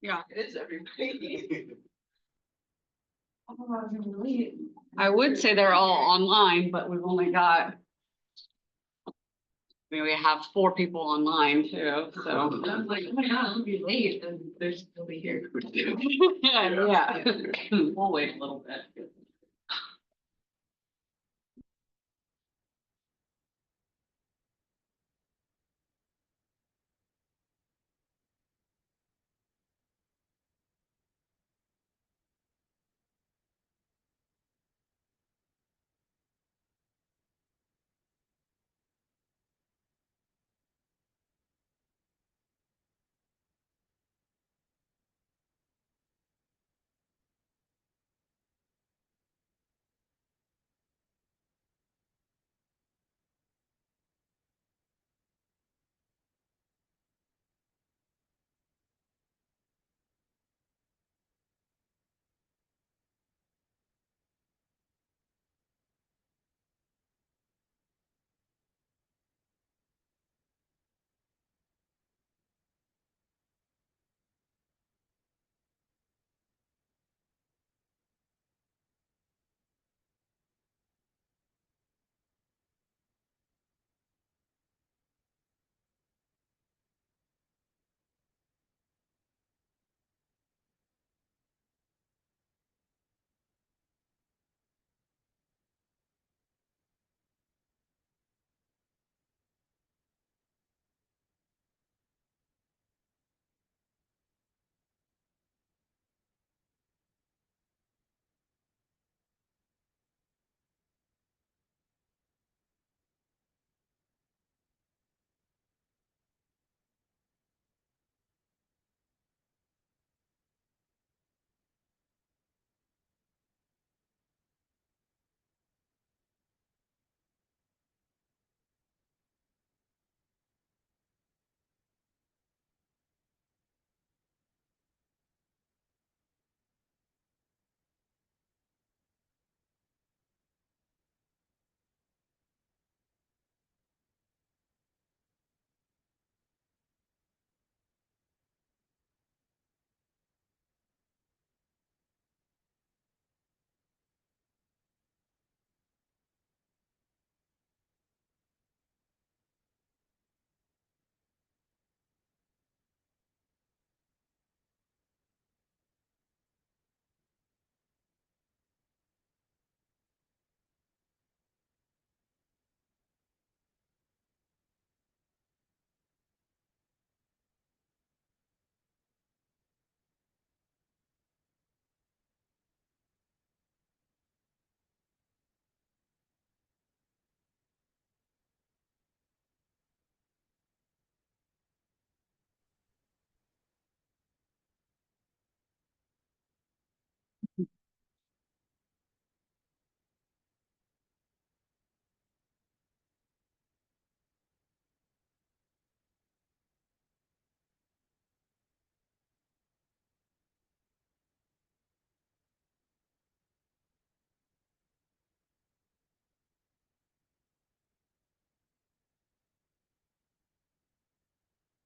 Yeah, it is everybody. I would say they're all online, but we've only got. I mean, we have 4 people online too, so. I'm like, oh my god, I'll be late, and they'll be here. Yeah, we'll wait a little bit.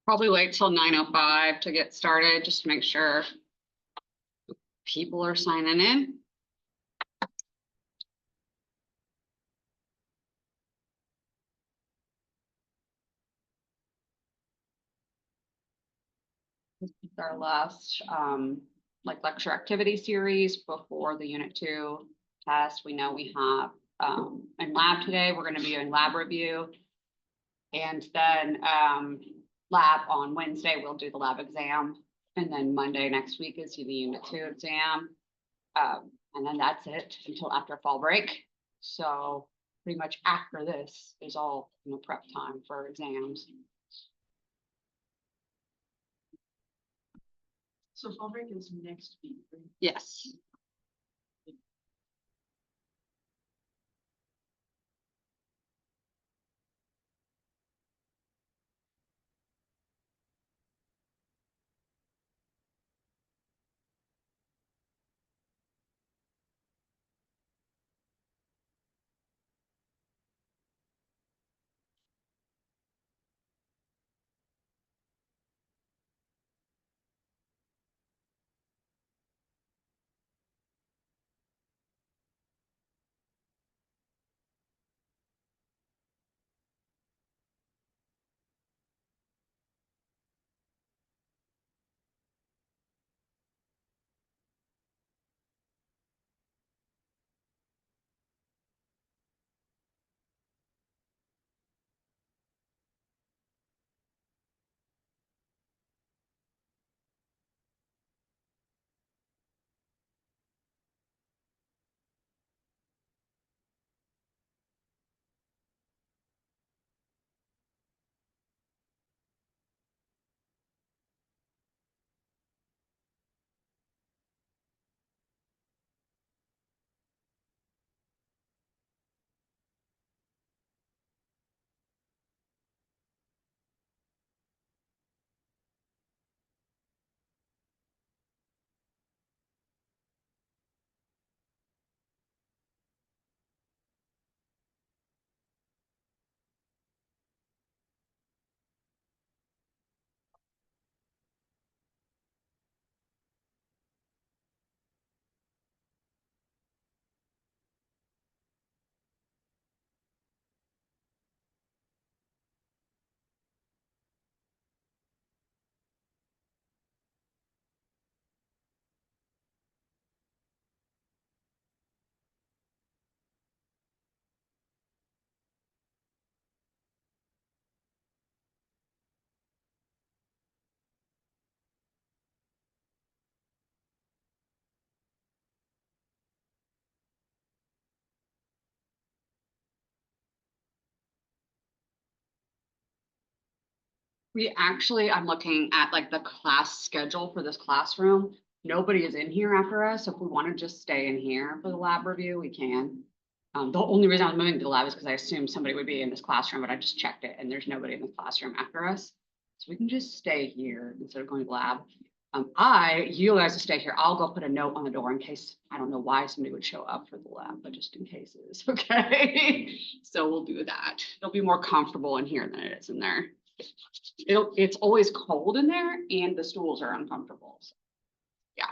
Probably wait till 9:05 to get started, just to make sure people are signing in. This is our last like lecture activity series before the unit 2 test. We know we have in lab today, we're going to be doing lab review. And then lab on Wednesday, we'll do the lab exam. And then Monday next week is the unit 2 exam. And then that's it until after fall break. So pretty much after this is all, you know, prep time for exams. So fall break is next week, right? Yes. We actually, I'm looking at like the class schedule for this classroom. Nobody is in here after us. So if we want to just stay in here for the lab review, we can. The only reason I'm moving to the lab is because I assumed somebody would be in this classroom, but I just checked it and there's nobody in the classroom after us. So we can just stay here instead of going to the lab. You guys will stay here. I'll go put a note on the door in case, I don't know why somebody would show up for the lab, but just in case it is, okay? So we'll do that. It'll be more comfortable in here than it is in there. It's always cold in there and the stools are uncomfortable. So, yeah,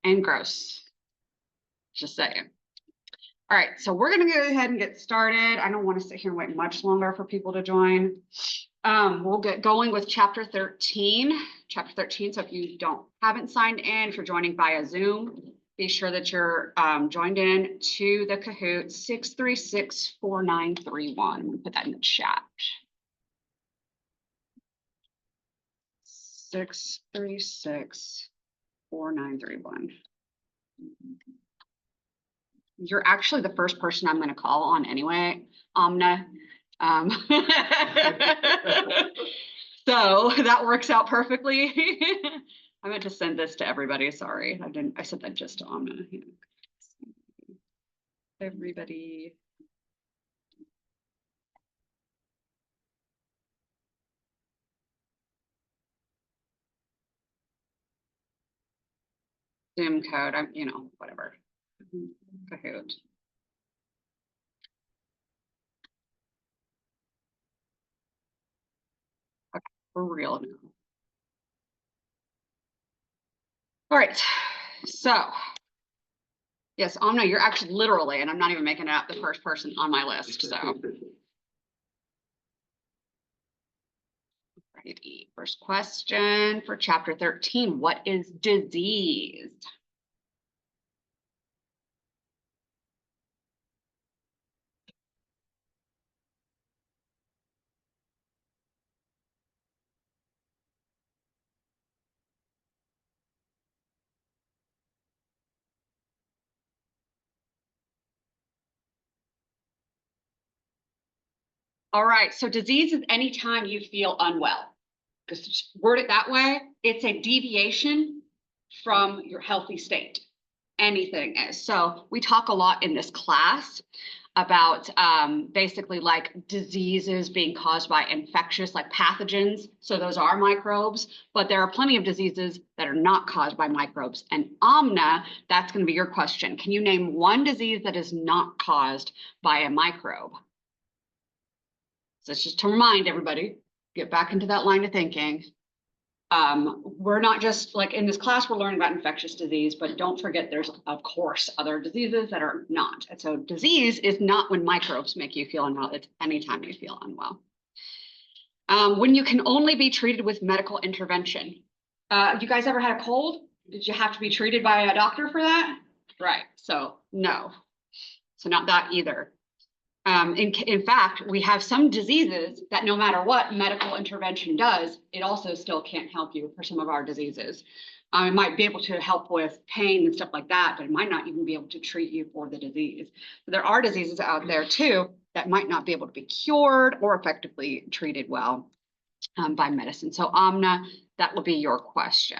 and gross. Just saying. All right, so we're gonna go ahead and get started. I don't want to sit here and wait much longer for people to join. We'll get going with chapter 13. Chapter 13, so if you haven't signed in, if you're joining via Zoom, be sure that you're joined in to the Kahoot 6364931. Put that in the chat. 6364931. You're actually the first person I'm going to call on anyway, Amna. So that works out perfectly. I meant to send this to everybody. Sorry, I didn't. I sent that just to Amna. Everybody. Zoom code. Whatever. Kahoot. Okay, for real now. All right, so. Yes, Amna, you're actually literally, and I'm not even making it up, the first person on my list, so. Righty. First question for chapter 13, what is disease? All right, so disease is anytime you feel unwell. Just word it that way. It's a deviation from your healthy state. Anything is. So we talk a lot in this class about basically like diseases being caused by infectious like pathogens. So those are microbes, but there are plenty of diseases that are not caused by microbes. And Amna, that's going to be your question. Can you name one disease that is not caused by a microbe? So it's just to remind everybody, get back into that line of thinking. We're not just like in this class, we're learning about infectious disease, but don't forget there's of course other diseases that are not. And so disease is not when microbes make you feel unwell, it's anytime you feel unwell. When you can only be treated with medical intervention. You guys ever had a cold? Did you have to be treated by a doctor for that? Right, so no. So not that either. In fact, we have some diseases that no matter what medical intervention does, it also still can't help you for some of our diseases. It might be able to help with pain and stuff like that, but it might not even be able to treat you for the disease. But there are diseases out there too that might not be able to be cured or effectively treated well by medicine. So Amna, that will be your question.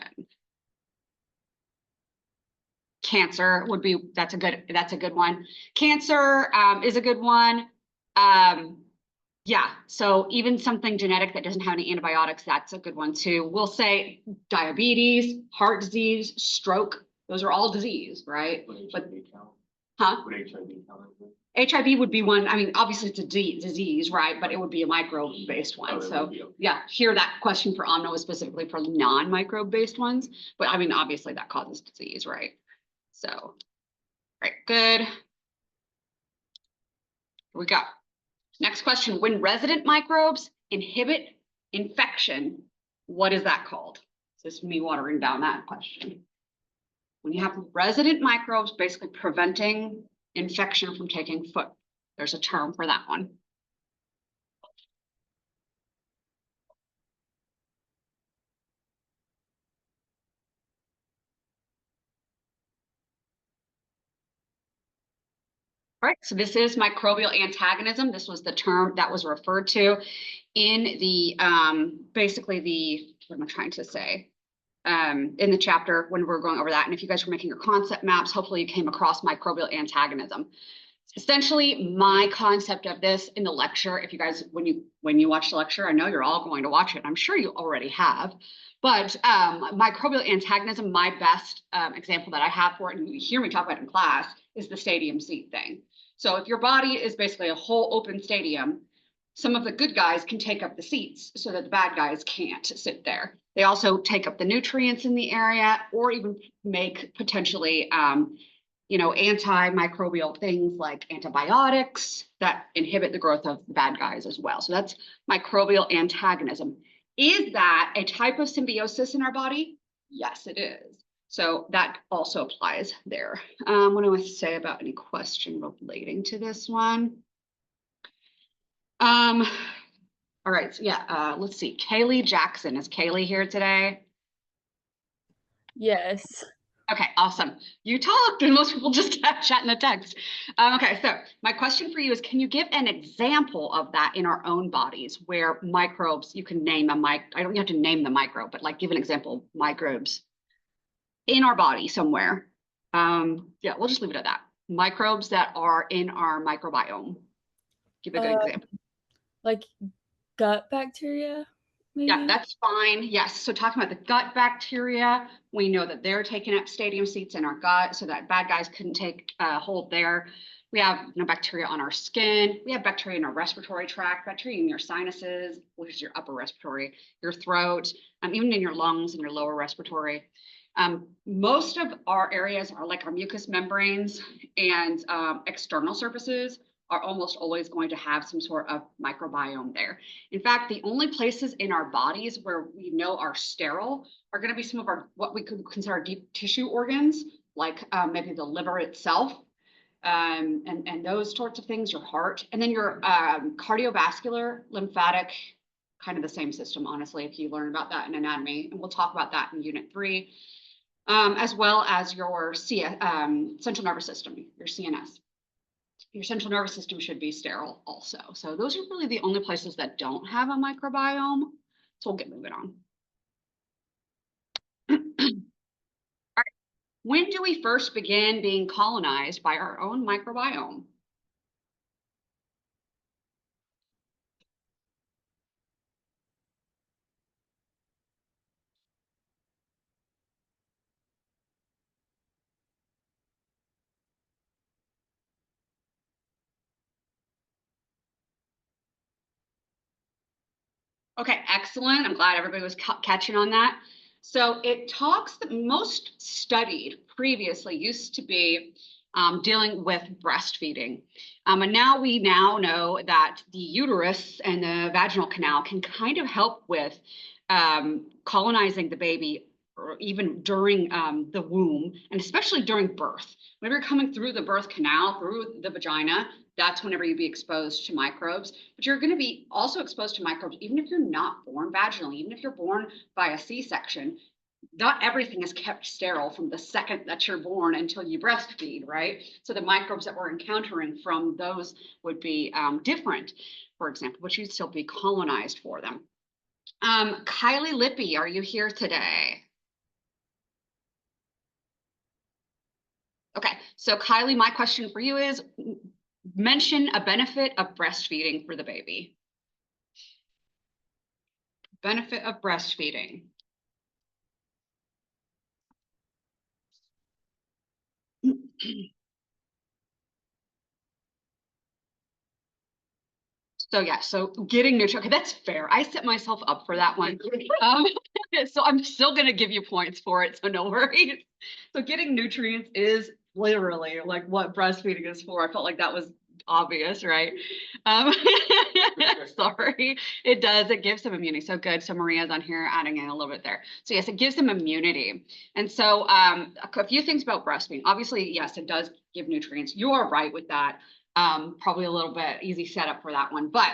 Cancer would be, that's a good one. Cancer is a good one. Yeah, so even something genetic that doesn't have any antibiotics, that's a good one too. We'll say diabetes, heart disease, stroke, those are all disease, right? But, huh? Would HIV count? HIV would be one. I mean, obviously it's a disease, right? But it would be a microbe-based one. So yeah, here that question for Amna was specifically for non-microbe-based ones. But I mean, obviously that causes disease, right? So, right, good. Here we go. Next question, when resident microbes inhibit infection, what is that called? This is me watering down that question. When you have resident microbes basically preventing infection from taking foot, there's a term for that one. All right, so this is microbial antagonism. This was the term that was referred to in the, basically the, what am I trying to say? In the chapter when we were going over that. And if you guys were making your concept maps, hopefully you came across microbial antagonism. Essentially, my concept of this in the lecture, if you guys, when you watch the lecture, I know you're all going to watch it. I'm sure you already have. But microbial antagonism, my best example that I have for it, and you hear me talk about it in class, is the stadium seat thing. So if your body is basically a whole open stadium, some of the good guys can take up the seats so that the bad guys can't sit there. They also take up the nutrients in the area or even make potentially antimicrobial things like antibiotics that inhibit the growth of the bad guys as well. So that's microbial antagonism. Is that a type of symbiosis in our body? Yes, it is. So that also applies there. What do I say about any question relating to this one? All right, so yeah, let's see. Kaylee Jackson, is Kaylee here today? Yes. Okay, awesome. You talked and most people just chat in the text. Okay, so my question for you is, can you give an example of that in our own bodies where microbes, you can name I don't have to name the microbe, but like give an example of microbes in our body somewhere. Yeah, we'll just leave it at that. Microbes that are in our microbiome. Give a good example. Like gut bacteria, maybe? Yeah, that's fine. Yes. So talking about the gut bacteria, we know that they're taking up stadium seats in our gut so that bad guys couldn't take hold there. We have bacteria on our skin. We have bacteria in our respiratory tract, bacteria in your sinuses, which is your upper respiratory, your throat, even in your lungs and your lower respiratory. Most of our areas are like our mucous membranes and external surfaces are almost always going to have some sort of microbiome there. In fact, the only places in our bodies where we know are sterile are going to be some of our what we could consider deep tissue organs, like maybe the liver itself, and those sorts of things, your heart, and then your cardiovascular, lymphatic, kind of the same system, honestly, if you learn about that in anatomy, and we'll talk about that in Unit 3, as well as your central nervous system, your CNS. Your central nervous system should be sterile also. So those are really the only places that don't have a microbiome. So we'll get moving on. All right. When do we first begin being colonized by our own microbiome? Okay, excellent. I'm glad everybody was catching on that. So it talks that most studied previously used to be dealing with breastfeeding. And now we know that the uterus and the vaginal canal can kind of help with colonizing the baby or even during the womb, and especially during birth. Whenever you're coming through the birth canal, through the vagina, that's whenever you'd be exposed to microbes. But you're going to be also exposed to microbes, even if you're not born vaginally, even if you're born by a C-section. Not everything is kept sterile from the second that you're born until you breastfeed, right? So the microbes that we're encountering from those would be different, for example, but you'd still be colonized for them. Kylie Lippy, are you here today? Okay, so Kylie, my question for you is, mention a benefit of breastfeeding for the baby. Benefit of breastfeeding. So yeah, so getting nutrients, okay, that's fair. I set myself up for that one. So I'm still gonna give you points for it, so no worries. So getting nutrients is literally like what breastfeeding is for. I felt like that was obvious, right? Sorry, it does, it gives them immunity. So good, so Maria's on here adding in a little bit there. So yes, it gives them immunity. And so a few things about breastfeeding. Obviously, yes, it does give nutrients. You are right with that. Probably a little bit easy setup for that one, but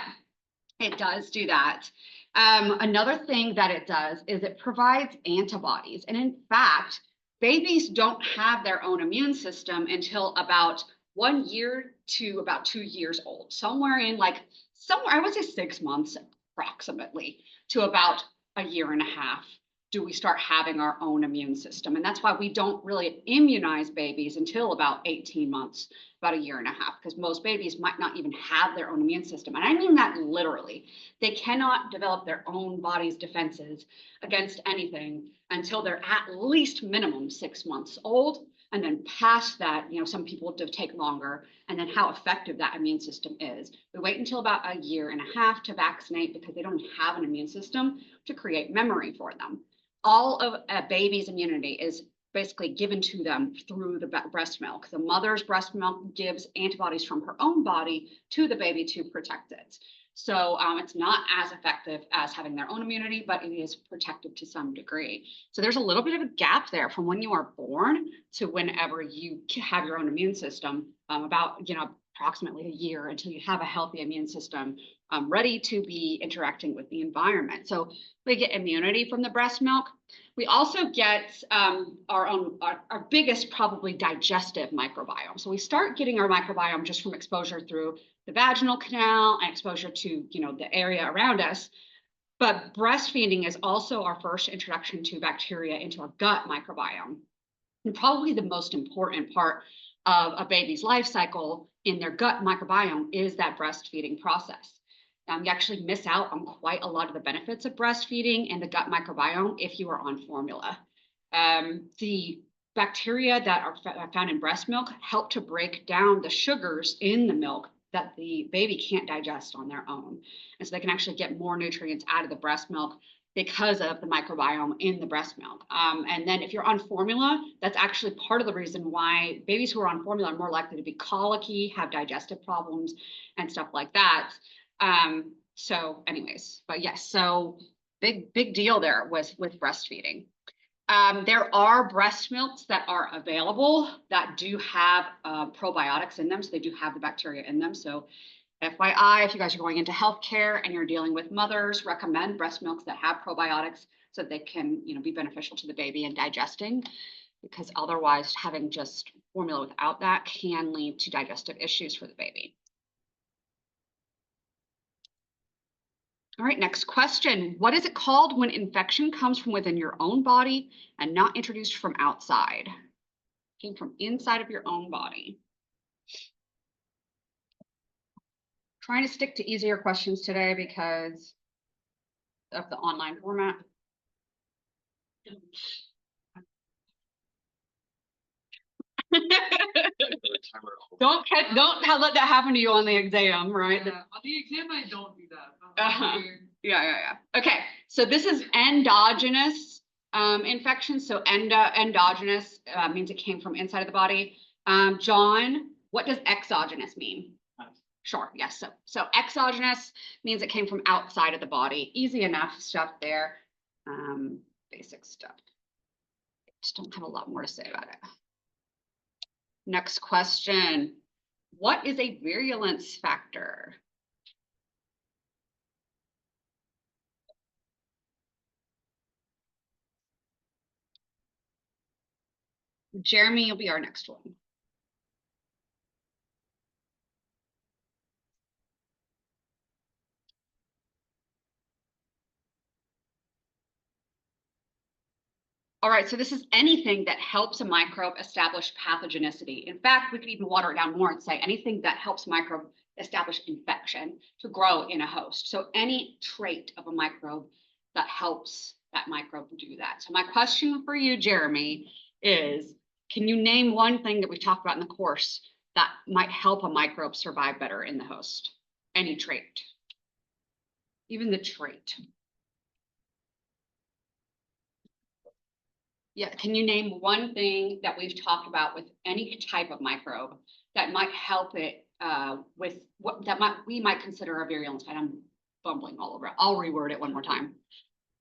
it does do that. Another thing that it does is it provides antibodies. And in fact, babies don't have their own immune system until about 1 year to about 2 years old, somewhere I would say 6 months approximately to about a year and a half do we start having our own immune system. And that's why we don't really immunize babies until about 18 months, about a year and a half, because most babies might not even have their own immune system. And I mean that literally. They cannot develop their own body's defenses against anything until they're at least minimum 6 months old. And then past that, some people do take longer, and then how effective that immune system is. We wait until about a year and a half to vaccinate because they don't have an immune system to create memory for them. All of a baby's immunity is basically given to them through the breast milk. The mother's breast milk gives antibodies from her own body to the baby to protect it. So it's not as effective as having their own immunity, but it is protective to some degree. So there's a little bit of a gap there from when you are born to whenever you have your own immune system, about approximately a year until you have a healthy immune system ready to be interacting with the environment. So we get immunity from the breast milk. We also get our biggest probably digestive microbiome. So we start getting our microbiome just from exposure through the vaginal canal and exposure to the area around us. But breastfeeding is also our first introduction to bacteria into our gut microbiome. And probably the most important part of a baby's life cycle in their gut microbiome is that breastfeeding process. You actually miss out on quite a lot of the benefits of breastfeeding and the gut microbiome if you are on formula. The bacteria that are found in breast milk help to break down the sugars in the milk that the baby can't digest on their own. And so they can actually get more nutrients out of the breast milk because of the microbiome in the breast milk. And then if you're on formula, that's actually part of the reason why babies who are on formula are more likely to be colicky, have digestive problems and stuff like that. So anyways, but yes, so big deal there was with breastfeeding. There are breast milks that are available that do have probiotics in them. So they do have the bacteria in them. So FYI, if you guys are going into healthcare and you're dealing with mothers, recommend breast milks that have probiotics so that they can, be beneficial to the baby in digesting, because otherwise having just formula without that can lead to digestive issues for the baby. All right, next question. What is it called when infection comes from within your own body and not introduced from outside? Came from inside of your own body. Trying to stick to easier questions today because of the online format. Don't let that happen to you on the exam, right? On the exam, I don't do that. Uh-huh. Yeah. Okay, so this is endogenous infection. So endogenous means it came from inside of the body. John, what does exogenous mean? Sure, yes. So exogenous means it came from outside of the body. Easy enough stuff there. Basic stuff. Just don't have a lot more to say about it. Next question. What is a virulence factor? Jeremy will be our next one. All right, so this is anything that helps a microbe establish pathogenicity. In fact, we could even water it down more and say anything that helps microbe establish infection to grow in a host. So any trait of a microbe that helps that microbe do that. So my question for you, Jeremy, is can you name one thing that we talked about in the course that might help a microbe survive better in the host? Any trait, even the trait. Yeah, can you name one thing that we've talked about with any type of microbe that might help it with what we might consider a virulence? I'm bumbling all over it. I'll reword it one more time.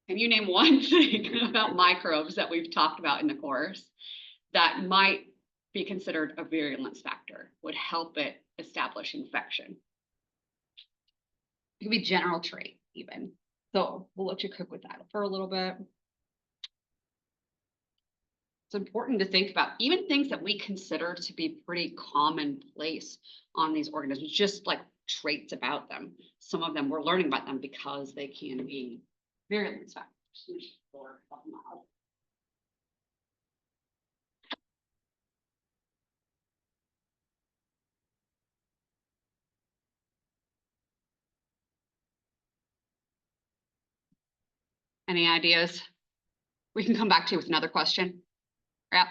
Can you name one thing about microbes that we've talked about in the course that might be considered a virulence factor, would help it establish infection? It could be general trait even. So we'll let you cook with that for a little bit. It's important to think about even things that we consider to be pretty commonplace on these organisms, just like traits about them. Some of them we're learning about them because they can be virulence factors. Any ideas? We can come back to you with another question. Yeah.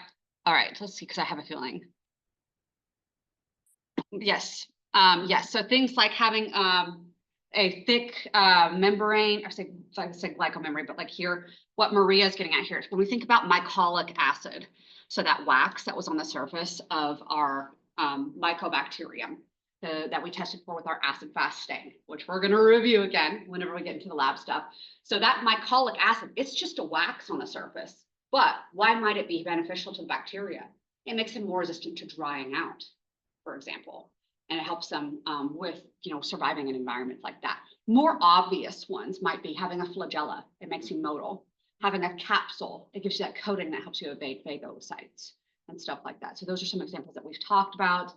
All right, let's see, because I have a feeling. Yes. Yes. So things like having a thick membrane, or say glycomembrane, but like here, what Maria's getting at here is when we think about mycolic acid, so that wax that was on the surface of our mycobacterium that we tested for with our acid fast stain, which we're going to review again whenever we get into the lab stuff. So that mycolic acid, it's just a wax on the surface, but why might it be beneficial to the bacteria? It makes them more resistant to drying out, for example, and it helps them with, surviving in environments like that. More obvious ones might be having a flagella. It makes you motile. Having a capsule, it gives you that coating that helps you evade phagocytes and stuff like that. So those are some examples that we've talked about.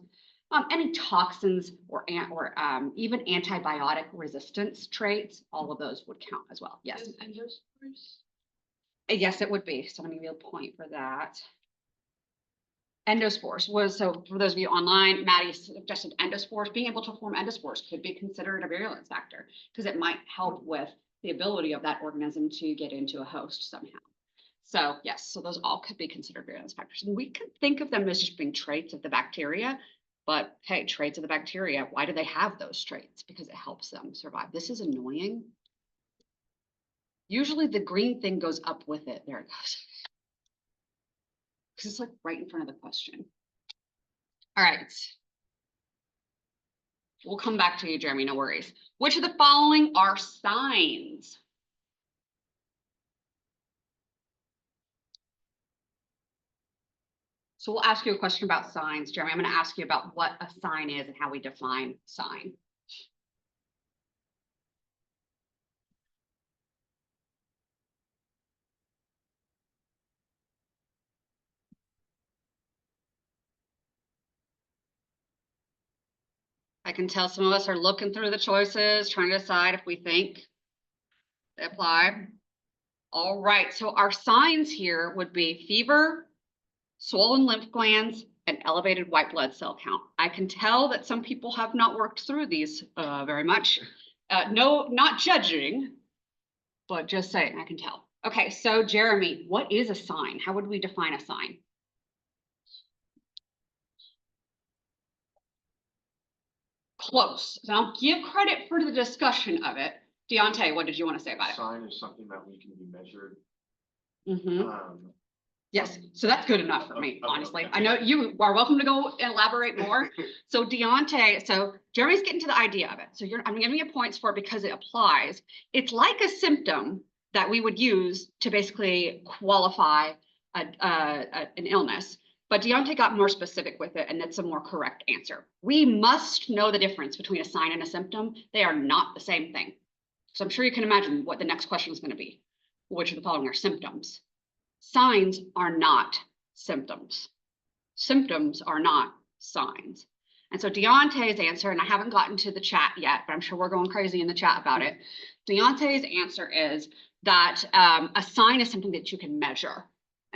Any toxins or even antibiotic resistance traits, all of those would count as well. Yes. Yes, it would be. So I'm going to give you a point for that. Endospores was, so for those of you online, Maddie suggested endospores. Being able to form endospores could be considered a virulence factor because it might help with the ability of that organism to get into a host somehow. So yes, so those all could be considered virulence factors. And we could think of them as just being traits of the bacteria, but hey, traits of the bacteria, why do they have those traits? Because it helps them survive. This is annoying. Usually the green thing goes up with it. There it goes. Because it's like right in front of the question. All right. We'll come back to you, Jeremy, no worries. Which of the following are signs? So we'll ask you a question about signs. Jeremy, I'm going to ask you about what a sign is and how we define sign. I can tell some of us are looking through the choices, trying to decide if we think they apply. All right, so our signs here would be fever, swollen lymph glands, and elevated white blood cell count. I can tell that some people have not worked through these very much. No, not judging, but just saying, I can tell. Okay, so Jeremy, what is a sign? How would we define a sign? Close. Now give credit for the discussion of it. Deontay, what did you want to say about it? Sign is something that we can be measured. Yes, so that's good enough for me, Okay. honestly. I know you are welcome to go elaborate more. So Deontay, so Jeremy's getting to the idea of it. So I'm giving you points for it because it applies. It's like a symptom that we would use to basically qualify an illness. But Deontay got more specific with it, and that's a more correct answer. We must know the difference between a sign and a symptom. They are not the same thing. So I'm sure you can imagine what the next question is going to be. Which of the following are symptoms? Signs are not symptoms. Symptoms are not signs. And so Deontay's answer, and I haven't gotten to the chat yet, but I'm sure we're going crazy in the chat about it. Deontay's answer is that a sign is something that you can measure.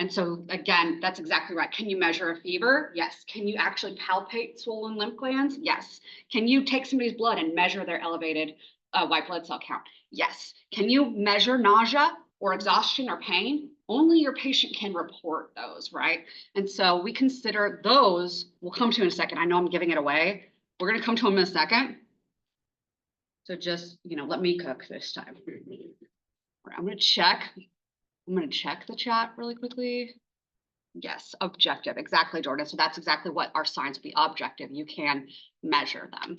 And so again, that's exactly right. Can you measure a fever? Yes. Can you actually palpate swollen lymph glands? Yes. Can you take somebody's blood and measure their elevated white blood cell count? Yes. Can you measure nausea or exhaustion or pain? Only your patient can report those, right? And so we consider those, we'll come to in a second. I know I'm giving it away. We're going to come to them in a second. So just, let me cook this time. I'm going to check. I'm going to check the chat really quickly. Yes, objective. Exactly, Jordan. So that's exactly what our signs would be. Objective. You can measure them.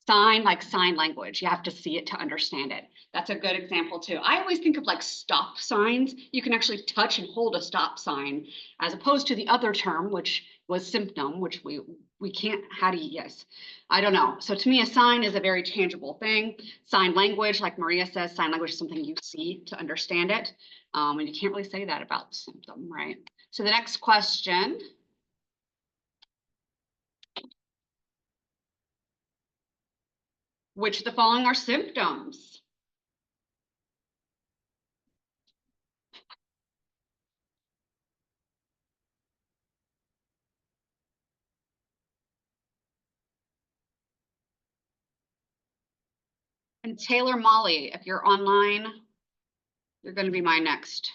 Sign, like sign language. You have to see it to understand it. That's a good example too. I always think of like stop signs. You can actually touch and hold a stop sign as opposed to the other term, which was symptom, which we can't, yes, I don't know. So to me, a sign is a very tangible thing. Sign language, like Maria says, sign language is something you see to understand it. And you can't really say that about symptom, right? So the next question. Which of the following are symptoms? And Taylor Molly, if you're online, you're going to be my next.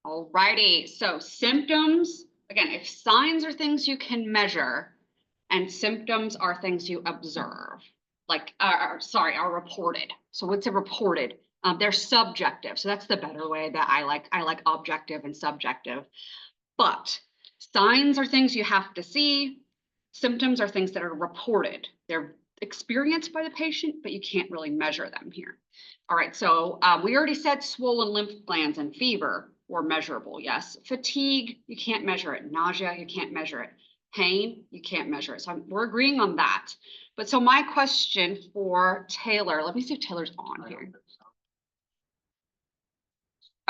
All righty, so symptoms, again, if signs are things you can measure and symptoms are things you observe, like, are reported. So what's a reported? They're subjective. So that's the better way that I like objective and subjective. But signs are things you have to see. Symptoms are things that are reported. They're experienced by the patient, but you can't really measure them here. All right, so we already said swollen lymph glands and fever were measurable, yes. Fatigue, you can't measure it. Nausea, you can't measure it. Pain, you can't measure it. So we're agreeing on that. But so my question for Taylor, let me see if Taylor's on here.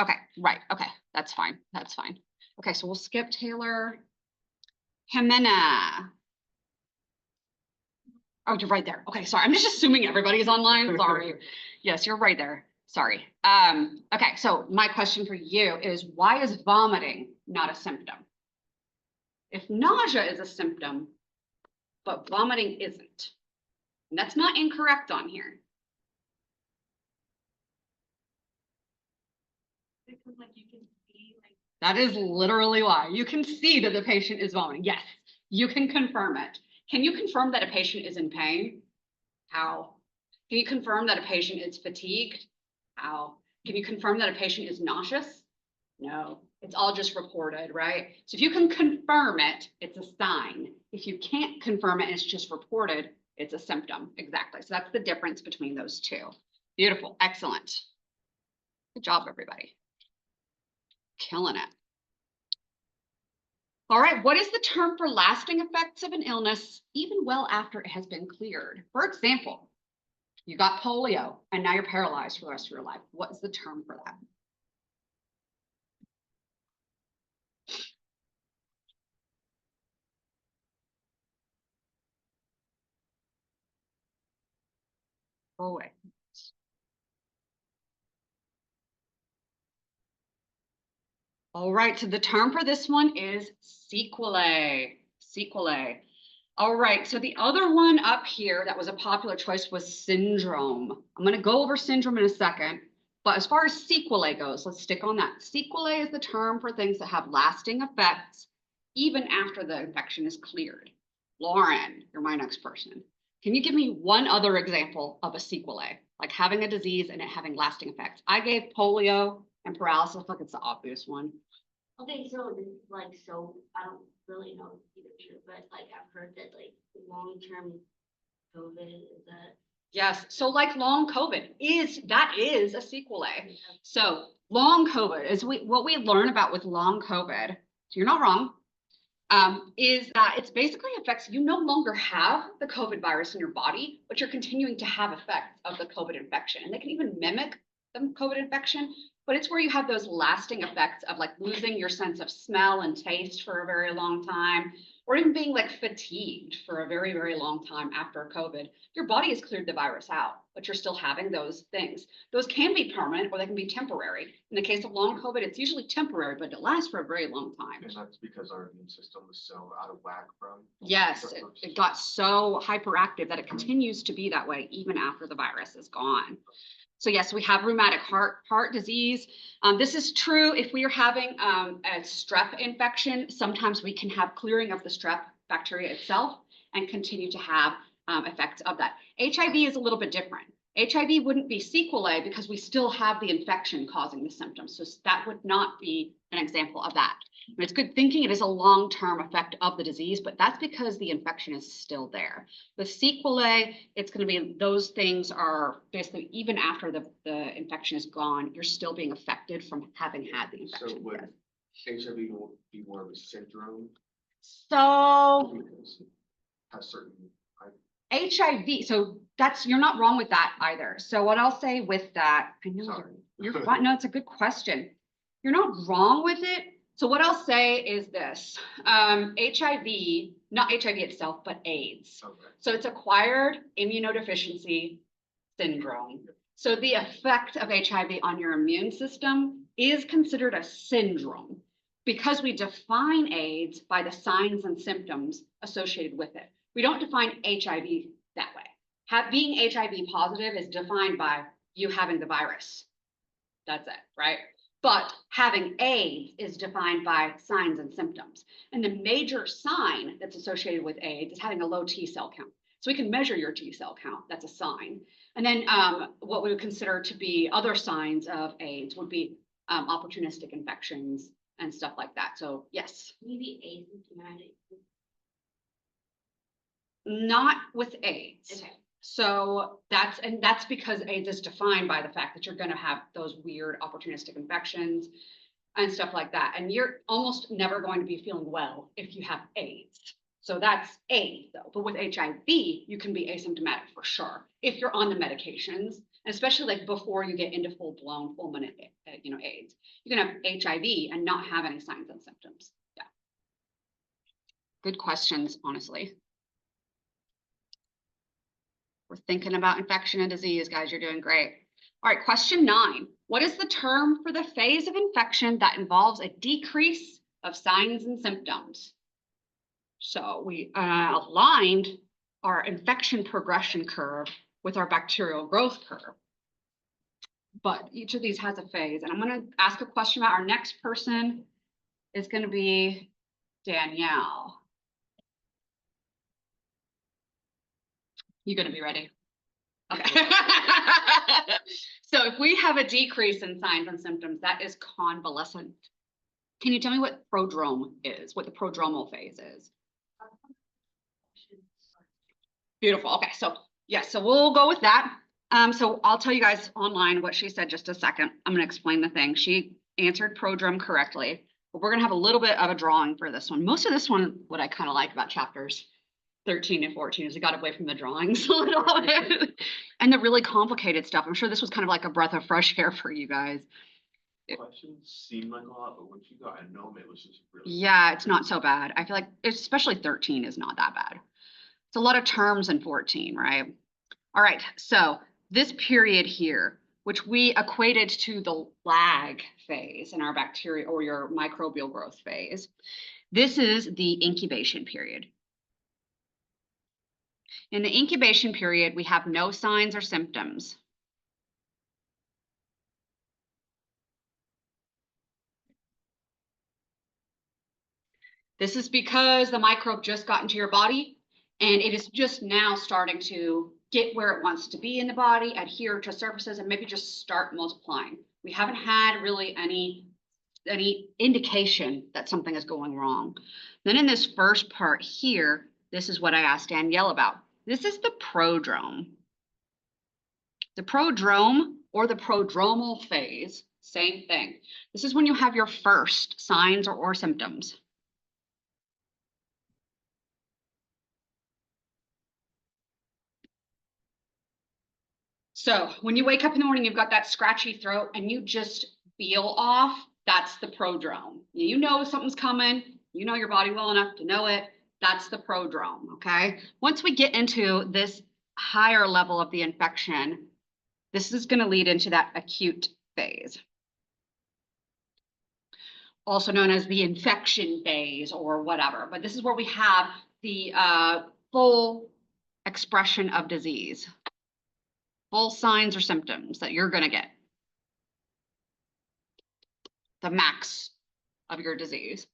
Okay, right, okay, that's fine, that's fine. Okay, so we'll skip Taylor. Jimena. Oh, you're right there. Okay, sorry. I'm just assuming everybody is online. Sorry. Yes, you're right there. Sorry. Okay, so my question for you is, why is vomiting not a symptom? If nausea is a symptom, but vomiting isn't. And that's not incorrect on here. Because like you can see like That is literally why. You can see that the patient is vomiting. Yes, you can confirm it. Can you confirm that a patient is in pain? How? Can you confirm that a patient is fatigued? How? Can you confirm that a patient is nauseous? No, it's all just reported, right? So if you can confirm it, it's a sign. If you can't confirm it and it's just reported, it's a symptom. Exactly. So that's the difference between those two. Beautiful. Excellent. Good job, everybody. Killing it. All right, what is the term for lasting effects of an illness even well after it has been cleared? For example, you got polio and now you're paralyzed for the rest of your life. What is the term for that? Go away. All right, so the term for this one is sequelae. Sequelae. All right, so the other one up here that was a popular choice was syndrome. I'm going to go over syndrome in a second, but as far as sequelae goes, let's stick on that. Sequelae is the term for things that have lasting effects even after the infection is cleared. Lauren, you're my next person. Can you give me one other example of a sequelae, like having a disease and it having lasting effects? I gave polio and paralysis, like it's the obvious one. Okay, so this is like, so I don't really know if it's true, but like I've heard that like long-term COVID is that. Yes, so like long COVID is a sequelae. So long COVID is what we learn about with long COVID. So you're not wrong. Is that it's basically affects, you no longer have the COVID virus in your body, but you're continuing to have effects of the COVID infection. And they can even mimic the COVID infection, but it's where you have those lasting effects of like losing your sense of smell and taste for a very long time, or even being like fatigued for a very, very long time after COVID. Your body has cleared the virus out, but you're still having those things. Those can be permanent or they can be temporary. In the case of long COVID, it's usually temporary, but it lasts for a very long time. And that's because our immune system was so out of whack from. Yes, it got so hyperactive that it continues to be that way even after the virus is gone. So yes, we have rheumatic heart disease. This is true if we are having a strep infection. Sometimes we can have clearing of the strep bacteria itself and continue to have effects of that. HIV is a little bit different. HIV wouldn't be sequelae because we still have the infection causing the symptoms. So that would not be an example of that. And it's good thinking it is a long-term effect of the disease, but that's because the infection is still there. With sequelae, it's going to be those things are basically even after the infection is gone, you're still being affected from having had the infection. So would HIV be more of a syndrome? So Because it has certain. HIV, so you're not wrong with that either. So what I'll say with that, I know Sorry. you're fine. No, it's a good question. You're not wrong with it. So what I'll say is this, HIV, not HIV itself, but AIDS. Okay. So it's acquired immunodeficiency syndrome. So the effect of HIV on your immune system is considered a syndrome because we define AIDS by the signs and symptoms associated with it. We don't define HIV that way. Being HIV positive is defined by you having the virus. That's it, right? But having AIDS is defined by signs and symptoms. And the major sign that's associated with AIDS is having a low T cell count. So we can measure your T cell count, that's a sign. And then what we would consider to be other signs of AIDS would be opportunistic infections and stuff like that. So yes. Maybe asymptomatic. Not with AIDS. Okay. So that's because AIDS is defined by the fact that you're going to have those weird opportunistic infections and stuff like that. And you're almost never going to be feeling well if you have AIDS. So that's AIDS though. But with HIV, you can be asymptomatic for sure if you're on the medications, and especially like before you get into full-blown fulminant, AIDS. You can have HIV and not have any signs and symptoms. Yeah. Good questions, honestly. We're thinking about infection and disease, guys. You're doing great. All right, question 9. What is the term for the phase of infection that involves a decrease of signs and symptoms? So we aligned our infection progression curve with our bacterial growth curve. But each of these has a phase. And I'm going to ask a question about our next person is going to be Danielle. You gonna be ready? Okay. So if we have a decrease in signs and symptoms, that is convalescent. Can you tell me what prodrome is, what the prodromal phase is? Beautiful. Okay, so yes, so we'll go with that. So I'll tell you guys online what she said just a second. I'm gonna explain the thing. She answered prodrome correctly, but we're gonna have a little bit of a drawing for this one. Most of this one, what I kind of like about chapters 13 and 14 is it got away from the drawings a little bit and the really complicated stuff. I'm sure this was kind of like a breath of fresh air for you guys. Questions seemed like a lot, but once you got a gnome, it was just really. Yeah, it's not so bad. I feel like especially 13 is not that bad. It's a lot of terms in 14, right? All right, so this period here, which we equated to the lag phase in our bacteria or your microbial growth phase, this is the incubation period. In the incubation period, we have no signs or symptoms. This is because the microbe just got into your body and it is just now starting to get where it wants to be in the body, adhere to surfaces, and maybe just start multiplying. We haven't had really any indication that something is going wrong. Then in this first part here, this is what I asked Danielle about. This is the prodrome. The prodrome or the prodromal phase, same thing. This is when you have your first signs or symptoms. So when you wake up in the morning, you've got that scratchy throat and you just feel off, that's the prodrome. You know something's coming, you know your body well enough to know it, that's the prodrome, okay? Once we get into this higher level of the infection, this is gonna lead into that acute phase. Also known as the infection phase or whatever, but this is where we have the full expression of disease. Full signs or symptoms that you're going to get. The max of your disease.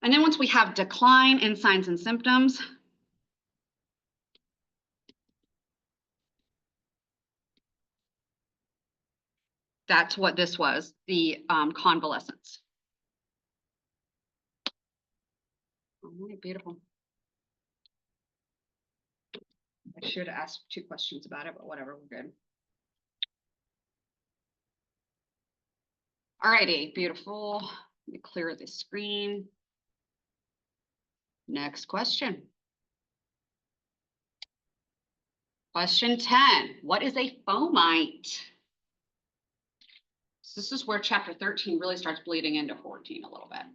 And then once we have decline in signs and symptoms, that's what this was, the convalescence. All right, beautiful. I should ask 2 questions about it, but whatever, we're good. All righty, beautiful. Let me clear the screen. Next question. Question 10, what is a fomite? So this is where chapter 13 really starts bleeding into 14 a little bit.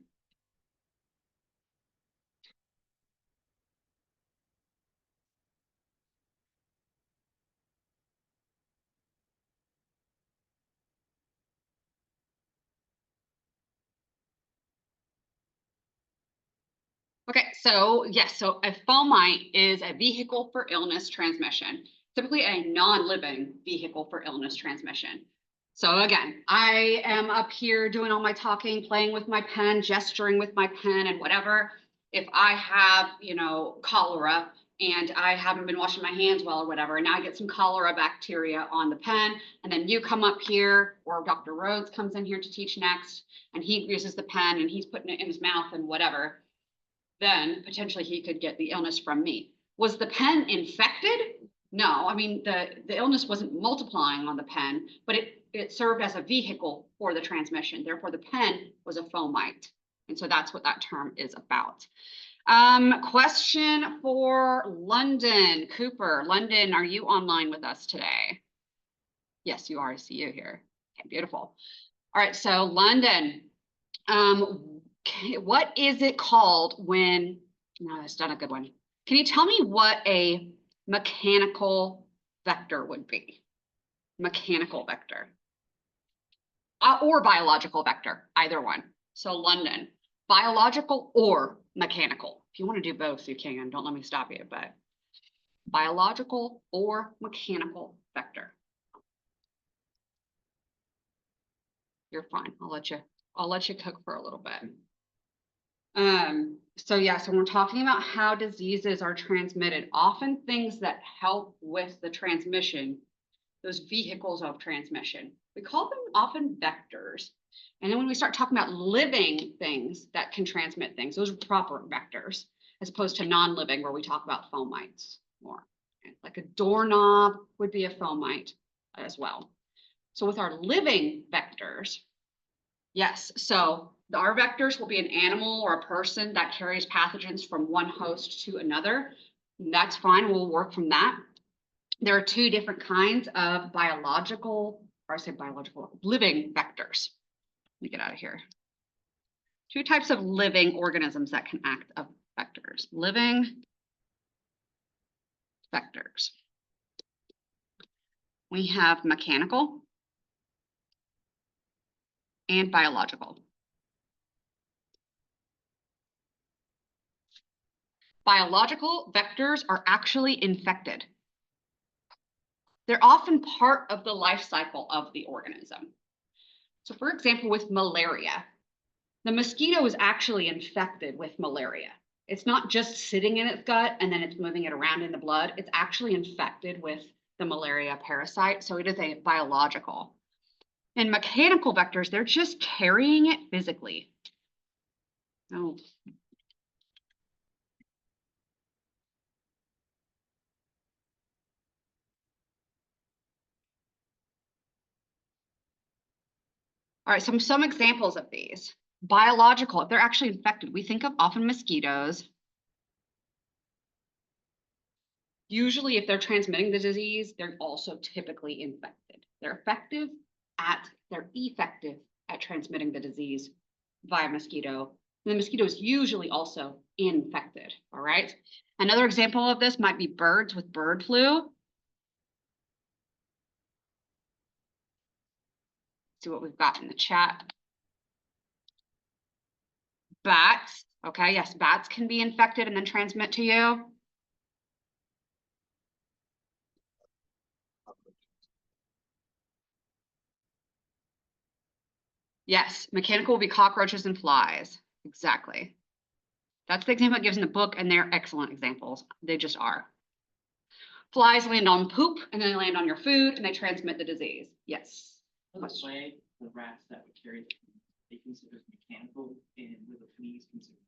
Okay, so yes, so a fomite is a vehicle for illness transmission, typically a non-living vehicle for illness transmission. So again, I am up here doing all my talking, playing with my pen, gesturing with my pen and whatever. If I have, cholera and I haven't been washing my hands well or whatever, and now I get some cholera bacteria on the pen, and then you come up here, or Dr. Rhodes comes in here to teach next, and he uses the pen and he's putting it in his mouth and whatever, then potentially he could get the illness from me. Was the pen infected? No, I mean, the illness wasn't multiplying on the pen, but it served as a vehicle for the transmission. Therefore, the pen was a fomite. And so that's what that term is about. Question for London Cooper. London, are you online with us today? Yes, you are. I see you here. Okay, beautiful. All right, so London, what is it called when, no, that's not a good one. Can you tell me what a mechanical vector would be? Mechanical vector. Or biological vector, either one. So London, biological or mechanical. If you want to do both, you can. Don't let me stop you, but biological or mechanical vector. You're fine. I'll let you cook for a little bit. So yes, when we're talking about how diseases are transmitted, often things that help with the transmission, those vehicles of transmission, we call them often vectors. And then when we start talking about living things that can transmit things, those are proper vectors, as opposed to non-living where we talk about fomites more. Like a doorknob would be a fomite as well. So with our living vectors, yes, so our vectors will be an animal or a person that carries pathogens from one host to another. That's fine, we'll work from that. There are two different kinds of living vectors. Let me get out of here. Two types of living organisms that can act as vectors. Living vectors. We have mechanical and biological. Biological vectors are actually infected. They're often part of the life cycle of the organism. So for example, with malaria, the mosquito is actually infected with malaria. It's not just sitting in its gut and then it's moving it around in the blood. It's actually infected with the malaria parasite. So it is a biological. And mechanical vectors, they're just carrying it physically. Oh. All right, some examples of these. Biological, if they're actually infected, we think of often mosquitoes. Usually if they're transmitting the disease, they're also typically infected. They're effective at transmitting the disease via mosquito. And the mosquito is usually also infected, all right? Another example of this might be birds with bird flu. See what we've got in the chat. Bats, okay, yes, bats can be infected and then transmit to you. Yes, mechanical will be cockroaches and flies. Exactly. That's the example it gives in the book, and they're excellent examples. They just are. Flies land on poop, and then they land on your food, and they transmit the disease. Yes. The plague, the rats that would carry it, they consider mechanical, and with the fleas considered.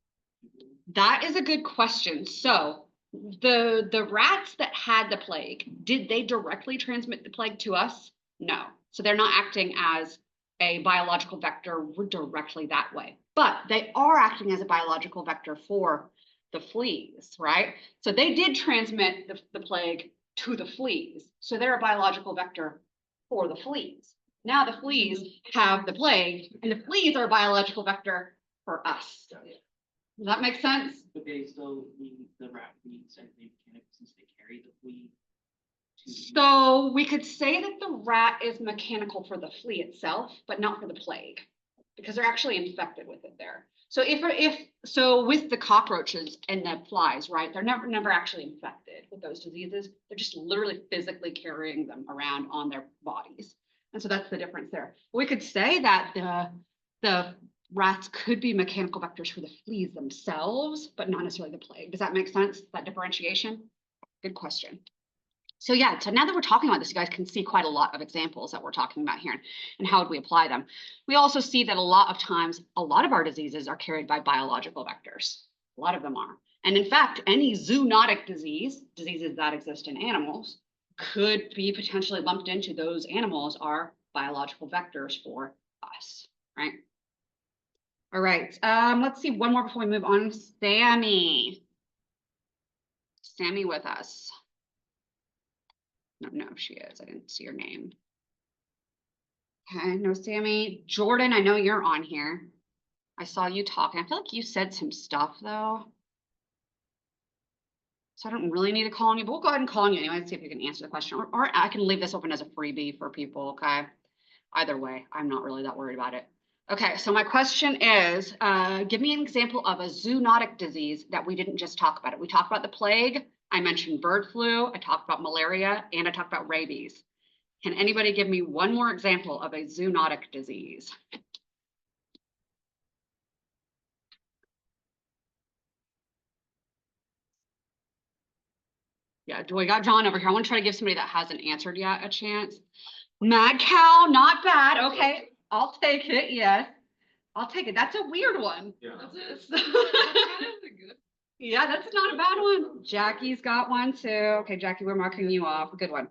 That is a good question. So the rats that had the plague, did they directly transmit the plague to us? No. So they're not acting as a biological vector directly that way, but they are acting as a biological vector for the fleas, right? So they did transmit the plague to the fleas. So they're a biological vector for the fleas. Now the fleas have the plague, and the fleas are a biological vector for us. Does that make sense? But they still need the rat fleas and the mechanical since they carry the flea. So we could say that the rat is mechanical for the flea itself, but not for the plague, because they're actually infected with it there. So so with the cockroaches and the flies, right? They're never actually infected with those diseases. They're just literally physically carrying them around on their bodies. And so that's the difference there. We could say that the rats could be mechanical vectors for the fleas themselves, but not necessarily the plague. Does that make sense? That differentiation? Good question. So yeah, so now that we're talking about this, you guys can see quite a lot of examples that we're talking about here and how would we apply them. We also see that a lot of times, a lot of our diseases are carried by biological vectors. A lot of them are. And in fact, any zoonotic diseases that exist in animals could be potentially lumped into those animals are biological vectors for us, right? All right, let's see one more before we move on. Sammy with us. No, she is. I didn't see your name. Okay, no, Sammy. Jordan, I know you're on here. I saw you talking. I feel like you said some stuff though. So I don't really need to call on you, but we'll go ahead and call on you anyway and see if you can answer the question. Or I can leave this open as a freebie for people, okay? Either way, I'm not really that worried about it. Okay, so my question is, give me an example of a zoonotic disease that we didn't just talk about. We talked about the plague. I mentioned bird flu, I talked about malaria, and I talked about rabies. Can anybody give me one more example of a zoonotic disease? Yeah, we got John over here. I want to try to give somebody that hasn't answered yet a chance. Mad cow, not bad. Okay, I'll take it. Yes, I'll take it. That's a weird one. Yeah. Yeah, that's not a bad one. Jackie's got one too. Okay, Jackie, we're marking you off. Good one.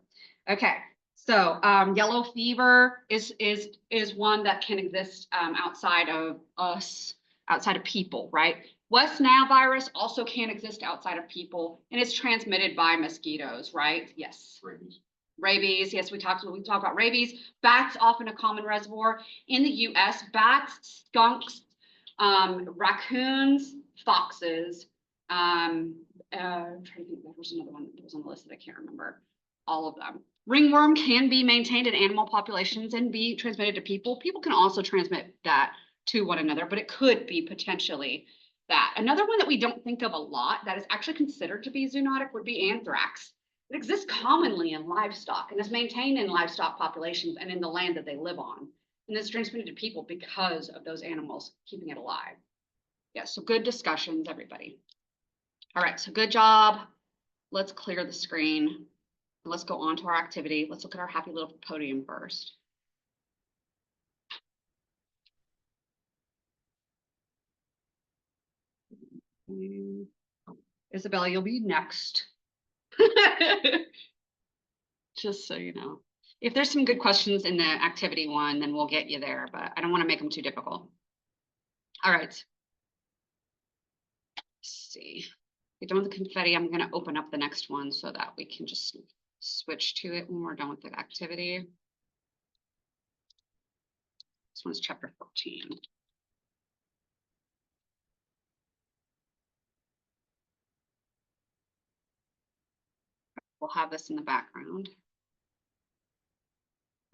Okay, so yellow fever is one that can exist outside of us, outside of people, right? West Nile virus also can exist outside of people, and it's transmitted by mosquitoes, right? Yes. Rabies. Rabies, yes, we talked about rabies. Bats, often a common reservoir. In the US, bats, skunks, raccoons, foxes, I'm trying to think, there was another one that was on the list that I can't remember. All of them. Ringworm can be maintained in animal populations and be transmitted to people. People can also transmit that to one another, but it could be potentially that. Another one that we don't think of a lot that is actually considered to be zoonotic would be anthrax. It exists commonly in livestock and is maintained in livestock populations and in the land that they live on. And it's transmitted to people because of those animals keeping it alive. Yeah, so good discussions, everybody. All right, so good job. Let's clear the screen. Let's go on to our activity. Let's look at our happy little podium first. Isabella, you'll be next. Just so you know. If there's some good questions in the activity one, then we'll get you there, but I don't want to make them too difficult. All right. Let's see. We're done with the confetti. I'm going to open up the next one so that we can just switch to it when we're done with the activity. This one's chapter 14. We'll have this in the background.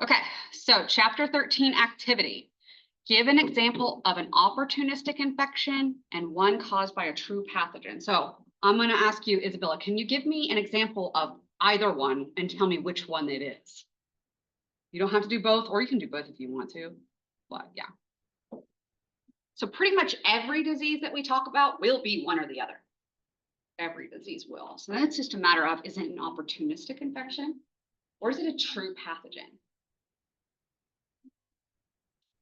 Okay, so chapter 13 activity. Give an example of an opportunistic infection and one caused by a true pathogen. So I'm going to ask you, Isabella, can you give me an example of either one and tell me which one it is? You don't have to do both, or you can do both if you want to, but yeah. So pretty much every disease that we talk about will be one or the other. Every disease will. So then it's just a matter of, is it an opportunistic infection or is it a true pathogen?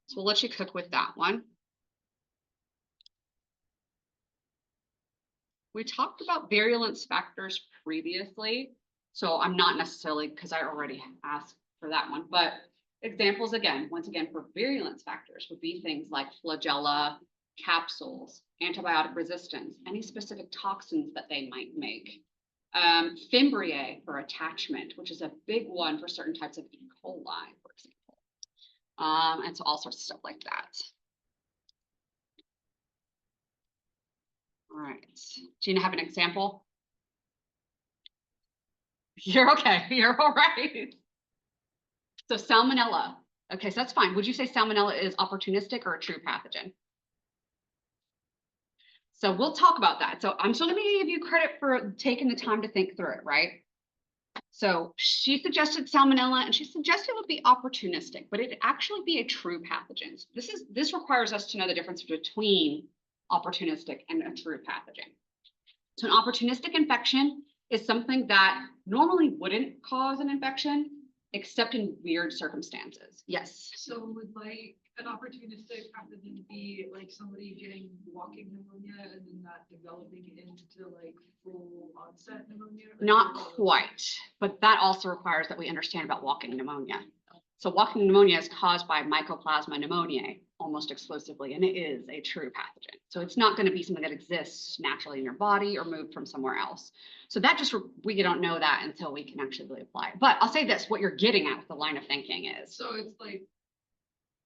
So we'll let you cook with that one. We talked about virulence factors previously, so I'm not necessarily, because I already asked for that one, but examples again, once again, for virulence factors would be things like flagella, capsules, antibiotic resistance, any specific toxins that they might make. Fimbriae for attachment, which is a big one for certain types of E. coli, for example. And so all sorts of stuff like that. All right, Gina, have an example? You're okay, you're all right. So salmonella, okay, so that's fine. Would you say salmonella is opportunistic or a true pathogen? So we'll talk about that. So I'm still gonna give you credit for taking the time to think through it, right? So she suggested salmonella and she suggested it would be opportunistic, but it'd actually be a true pathogen. So this requires us to know the difference between opportunistic and a true pathogen. So an opportunistic infection is something that normally wouldn't cause an infection, except in weird circumstances. Yes. So would like an opportunistic pathogen be like somebody getting walking pneumonia and then that developing into like full onset pneumonia? Not quite, but that also requires that we understand about walking pneumonia. So walking pneumonia is caused by Mycoplasma pneumoniae almost exclusively, and it is a true pathogen. So it's not going to be something that exists naturally in your body or moved from somewhere else. So that just, we don't know that until we can actually really apply it. But I'll say this, what you're getting at with the line of thinking is, So it's like,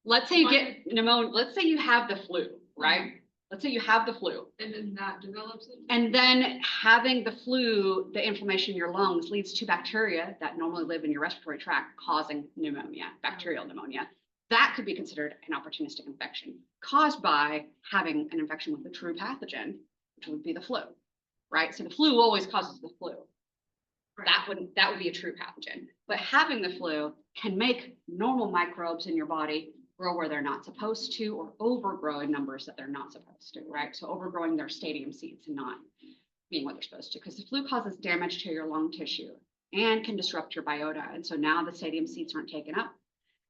let's say you get pneumonia, let's say you have the flu, right? Let's say you have the flu. and then that develops it? And then having the flu, the inflammation in your lungs leads to bacteria that normally live in your respiratory tract causing pneumonia, bacterial pneumonia. That could be considered an opportunistic infection caused by having an infection with a true pathogen, which would be the flu, right? So the flu always causes the flu. Right. That would be a true pathogen. But having the flu can make normal microbes in your body grow where they're not supposed to, or overgrow in numbers that they're not supposed to, right? So overgrowing their stadium seeds and not being what they're supposed to, because the flu causes damage to your lung tissue and can disrupt your biota. And so now the stadium seats aren't taken up.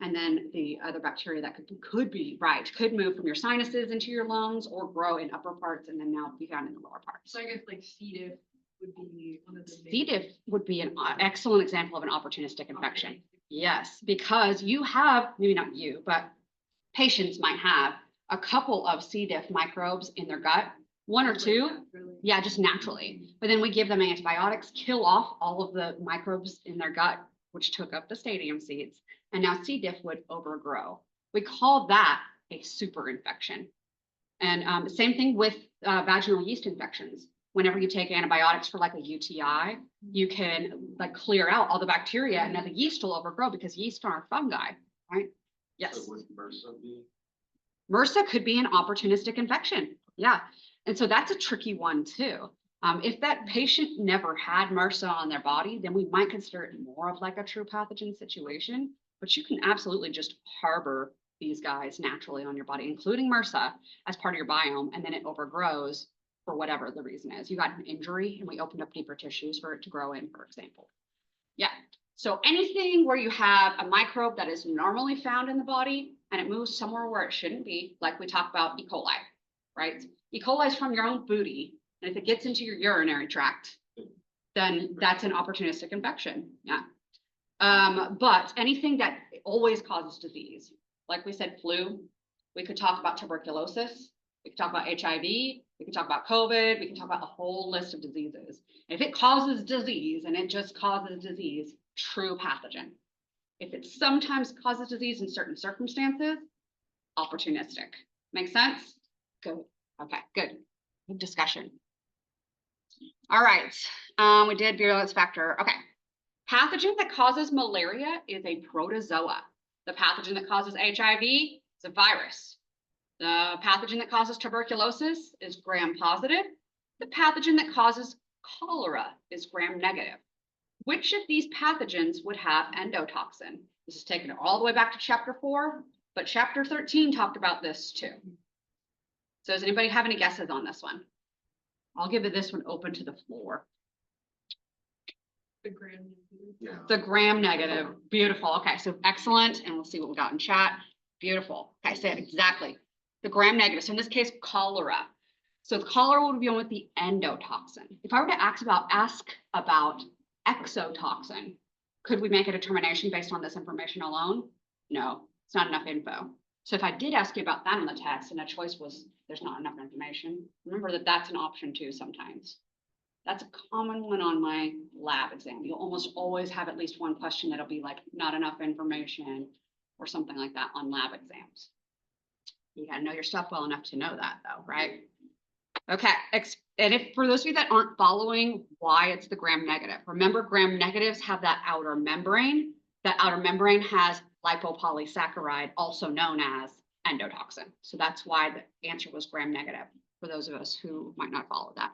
And then the other bacteria that could move from your sinuses into your lungs or grow in upper parts and then now be found in the lower parts. So I guess like C. diff would be one of the. C. diff would be an excellent example of an opportunistic infection. Yes, because you have, maybe not you, but patients might have a couple of C. diff microbes in their gut, one or two. Yeah, just naturally. But then we give them antibiotics, kill off all of the microbes in their gut, which took up the stadium seats. And now C. diff would overgrow. We call that a super infection. And same thing with vaginal yeast infections. Whenever you take antibiotics for like a UTI, you can like clear out all the bacteria and then the yeast will overgrow because yeast are fungi, right? Yes. So would MRSA be? MRSA could be an opportunistic infection. Yeah. And so that's a tricky one too. If that patient never had MRSA on their body, then we might consider it more of like a true pathogen situation, but you can absolutely just harbor these guys naturally on your body, including MRSA as part of your biome, and then it overgrows for whatever the reason is. You got an injury and we opened up deeper tissues for it to grow in, for example. Yeah. So anything where you have a microbe that is normally found in the body and it moves somewhere where it shouldn't be, like we talk about E. coli, right? E. coli is from your own booty. And if it gets into your urinary tract, then that's an opportunistic infection. Yeah. But anything that always causes disease, like we said, flu, we could talk about tuberculosis, we could talk about HIV, we could talk about COVID, we can talk about a whole list of diseases. If it causes disease and it just causes disease, true pathogen. If it sometimes causes disease in certain circumstances, opportunistic. Make sense? Good. Okay, good. Good discussion. All right, we did virulence factor. Okay. Pathogen that causes malaria is a protozoa. The pathogen that causes HIV is a virus. The pathogen that causes tuberculosis is gram-positive. The pathogen that causes cholera is gram-negative. Which of these pathogens would have endotoxin? This is taken all the way back to chapter 4, but chapter 13 talked about this too. So does anybody have any guesses on this one? I'll give this one open to the floor. The gram. Yeah. The gram-negative. Beautiful. Okay, so excellent. And we'll see what we got in chat. Beautiful. Okay, say it exactly. The gram-negative. So in this case, cholera. So the cholera would be on with the endotoxin. If I were to ask about exotoxin, could we make a determination based on this information alone? No, it's not enough info. So if I did ask you about that on the test and a choice was there's not enough information, remember that that's an option too sometimes. That's a common one on my lab exam. You'll almost always have at least one question that'll be like not enough information or something like that on lab exams. You gotta know your stuff well enough to know that though, right? Okay, and if for those of you that aren't following why it's the gram-negative, remember gram-negatives have that outer membrane. That outer membrane has lipopolysaccharide, also known as endotoxin. So that's why the answer was gram-negative for those of us who might not follow that.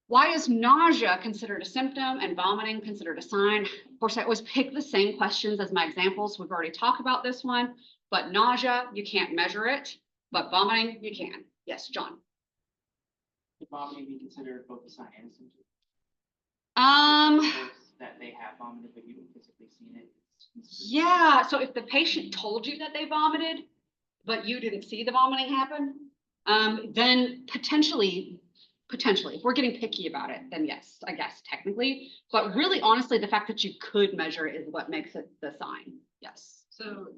Why is nausea considered a symptom and vomiting considered a sign? Of course, I always pick the same questions as my examples. We've already talked about this one, but nausea, you can't measure it, but vomiting, you can. Yes, John. Would vomiting be considered both a sign and a symptom? That they have vomited, but you haven't physically seen it. Yeah, so if the patient told you that they vomited, but you didn't see the vomiting happen, then potentially, if we're getting picky about it, then yes, I guess technically, but really honestly, the fact that you could measure it is what makes it the sign. Yes. So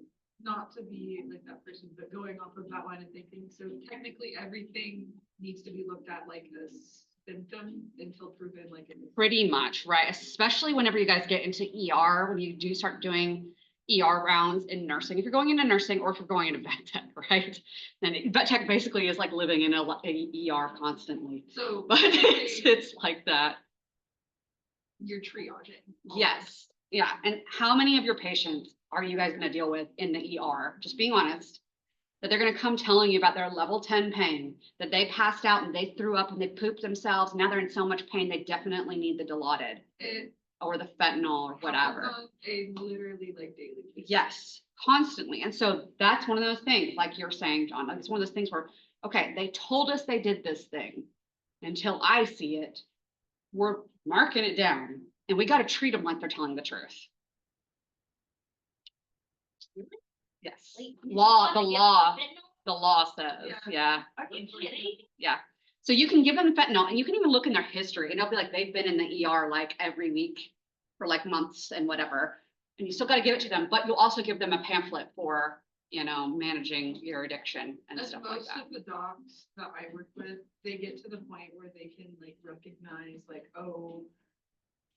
not to be like that person, but going off of that line of thinking, so technically everything needs to be looked at like this symptom until proven like it is. Pretty much, right? Especially whenever you guys get into ER, when you do start doing ER rounds in nursing. If you're going into nursing or if you're going into vet tech, right? Then vet tech basically is like living in a ER constantly. So But it's like that. you're triaging. Yes. Yeah. And how many of your patients are you guys going to deal with in the ER? Just being honest, that they're going to come telling you about their level 10 pain, that they passed out and they threw up and they pooped themselves. Now they're in so much pain, they definitely need the Dilaudid or the fentanyl or whatever. On a literally like daily basis. Yes, constantly. And so that's one of those things, like you're saying, John, like it's one of those things where, okay, they told us they did this thing. until I see it, we're marking it down, and we gotta treat them like they're telling the truth. Yes, Like, the you law wanna says, get yeah, I Are you can kidding? yeah. So you can give them fentanyl, and you can even look in their history, and it'll be like they've been in the ER like every week for like months and whatever. And you still gotta give it to them, but you'll also give them a pamphlet for, managing your addiction and And stuff like most that. of the docs that I work with, they get to the point where they can like recognize like, oh,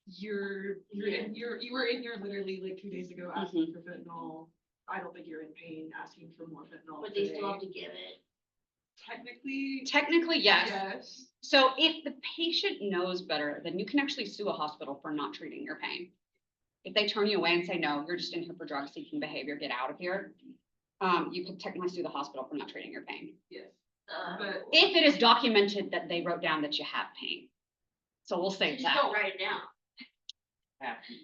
you were in here literally like 2 days ago asking for fentanyl. I don't think you're in pain, asking for more fentanyl But they still have today. to give it. Technically, yes. Yes. So if the patient knows better, then you can actually sue a hospital for not treating your pain. If they turn you away and say, no, you're just in here for drug seeking behavior, get out of here. You could technically sue the hospital for not treating your pain. Yes. Uh, But If it is documented that they wrote down that you have pain. So we'll save just that. don't write it down.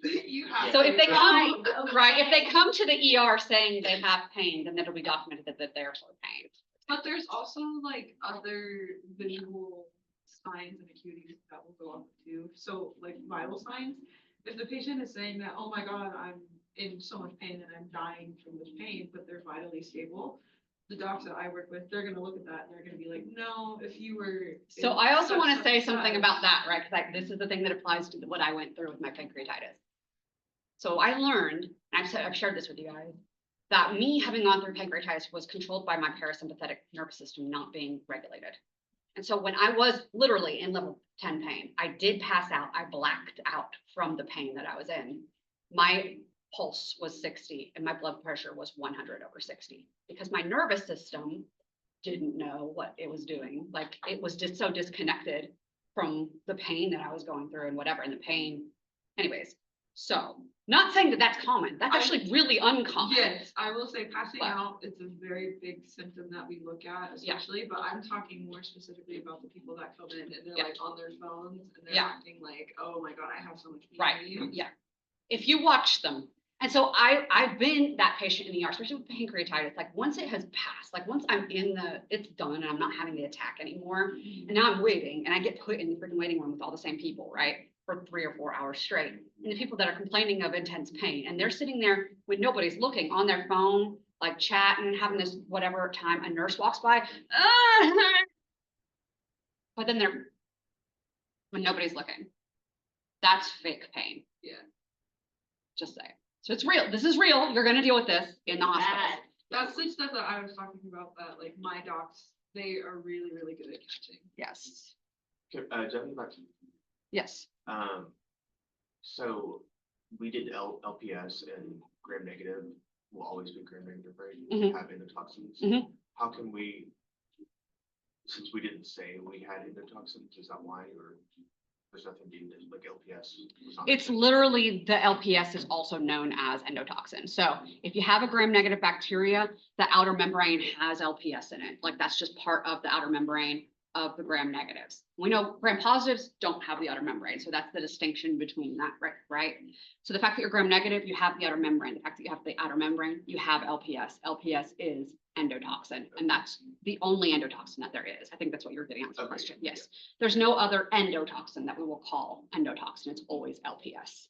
you have. So if they to- come, Okay. right, if they come to the ER saying they have pain, then it'll be documented that they're for pain. But there's also like other visual signs and acuities that will go up too. So like vital signs, if the patient is saying that, oh my God, I'm in so much pain and I'm dying from this pain, but they're vitally stable. The docs that I work with, they're gonna look at that and they're gonna be like, no, if you were. So in I also such, want to such, say and something such." about that, right? Because this is the thing that applies to what I went through with my pancreatitis. So I learned, and I've shared this with you guys, that me having gone through pancreatitis was controlled by my parasympathetic nervous system not being regulated. And so when I was literally in level 10 pain, I did pass out. I blacked out from the pain that I was in. My pulse was 60 and my blood pressure was 100/60 because my nervous system didn't know what it was doing. Like it was just so disconnected from the pain that I was going through and whatever, and the pain. Anyways, so not saying that that's common. That's actually really uncommon. Yes, I will say passing But- out, it's a very big symptom that we look at especially, but I'm talking more specifically about the people that come in and they're Yeah. like on their phones and they're Yeah. acting like, oh my God, I have so much pain. Right, yeah. If you watch them, and so I've been that patient in the ER, especially with pancreatitis, like once it has passed, like once I'm it's done and I'm not having the attack anymore, and now I'm waiting and I get put in the freaking waiting room with all the same people, right? For 3 or 4 hours straight. And the people that are complaining of intense pain, and they're sitting there when nobody's looking on their phone, like chatting, having this whatever time, a nurse walks by, but then when nobody's looking, that's fake pain. Yeah. Just say. So it's real. This is real. You're gonna deal with this in the hospital. Bad. That's the stuff that I was talking about, that like my docs, they are really, really good at catching. Yes. Okay, jumping back to, Yes. so we did LPS and gram negative will always be gram negative, right? Mhm. Have endotoxins. Mhm. How can we, since we didn't say we had endotoxins, is that why, or there's nothing deemed as like LPS? was not It's mentioned? literally, the LPS is also known as endotoxin. So if you have a gram-negative bacteria, the outer membrane has LPS in it. Like that's just part of the outer membrane of the gram-negatives. We know gram-positives don't have the outer membrane. So that's the distinction between that, right? So the fact that you're gram-negative, you have the outer membrane. The fact that you have the outer membrane, you have LPS. LPS is endotoxin, and that's the only endotoxin that there is. I think that's what you're getting at with the Okay, question. Yes. There's no other endotoxin that we will call endotoxin. It's always LPS.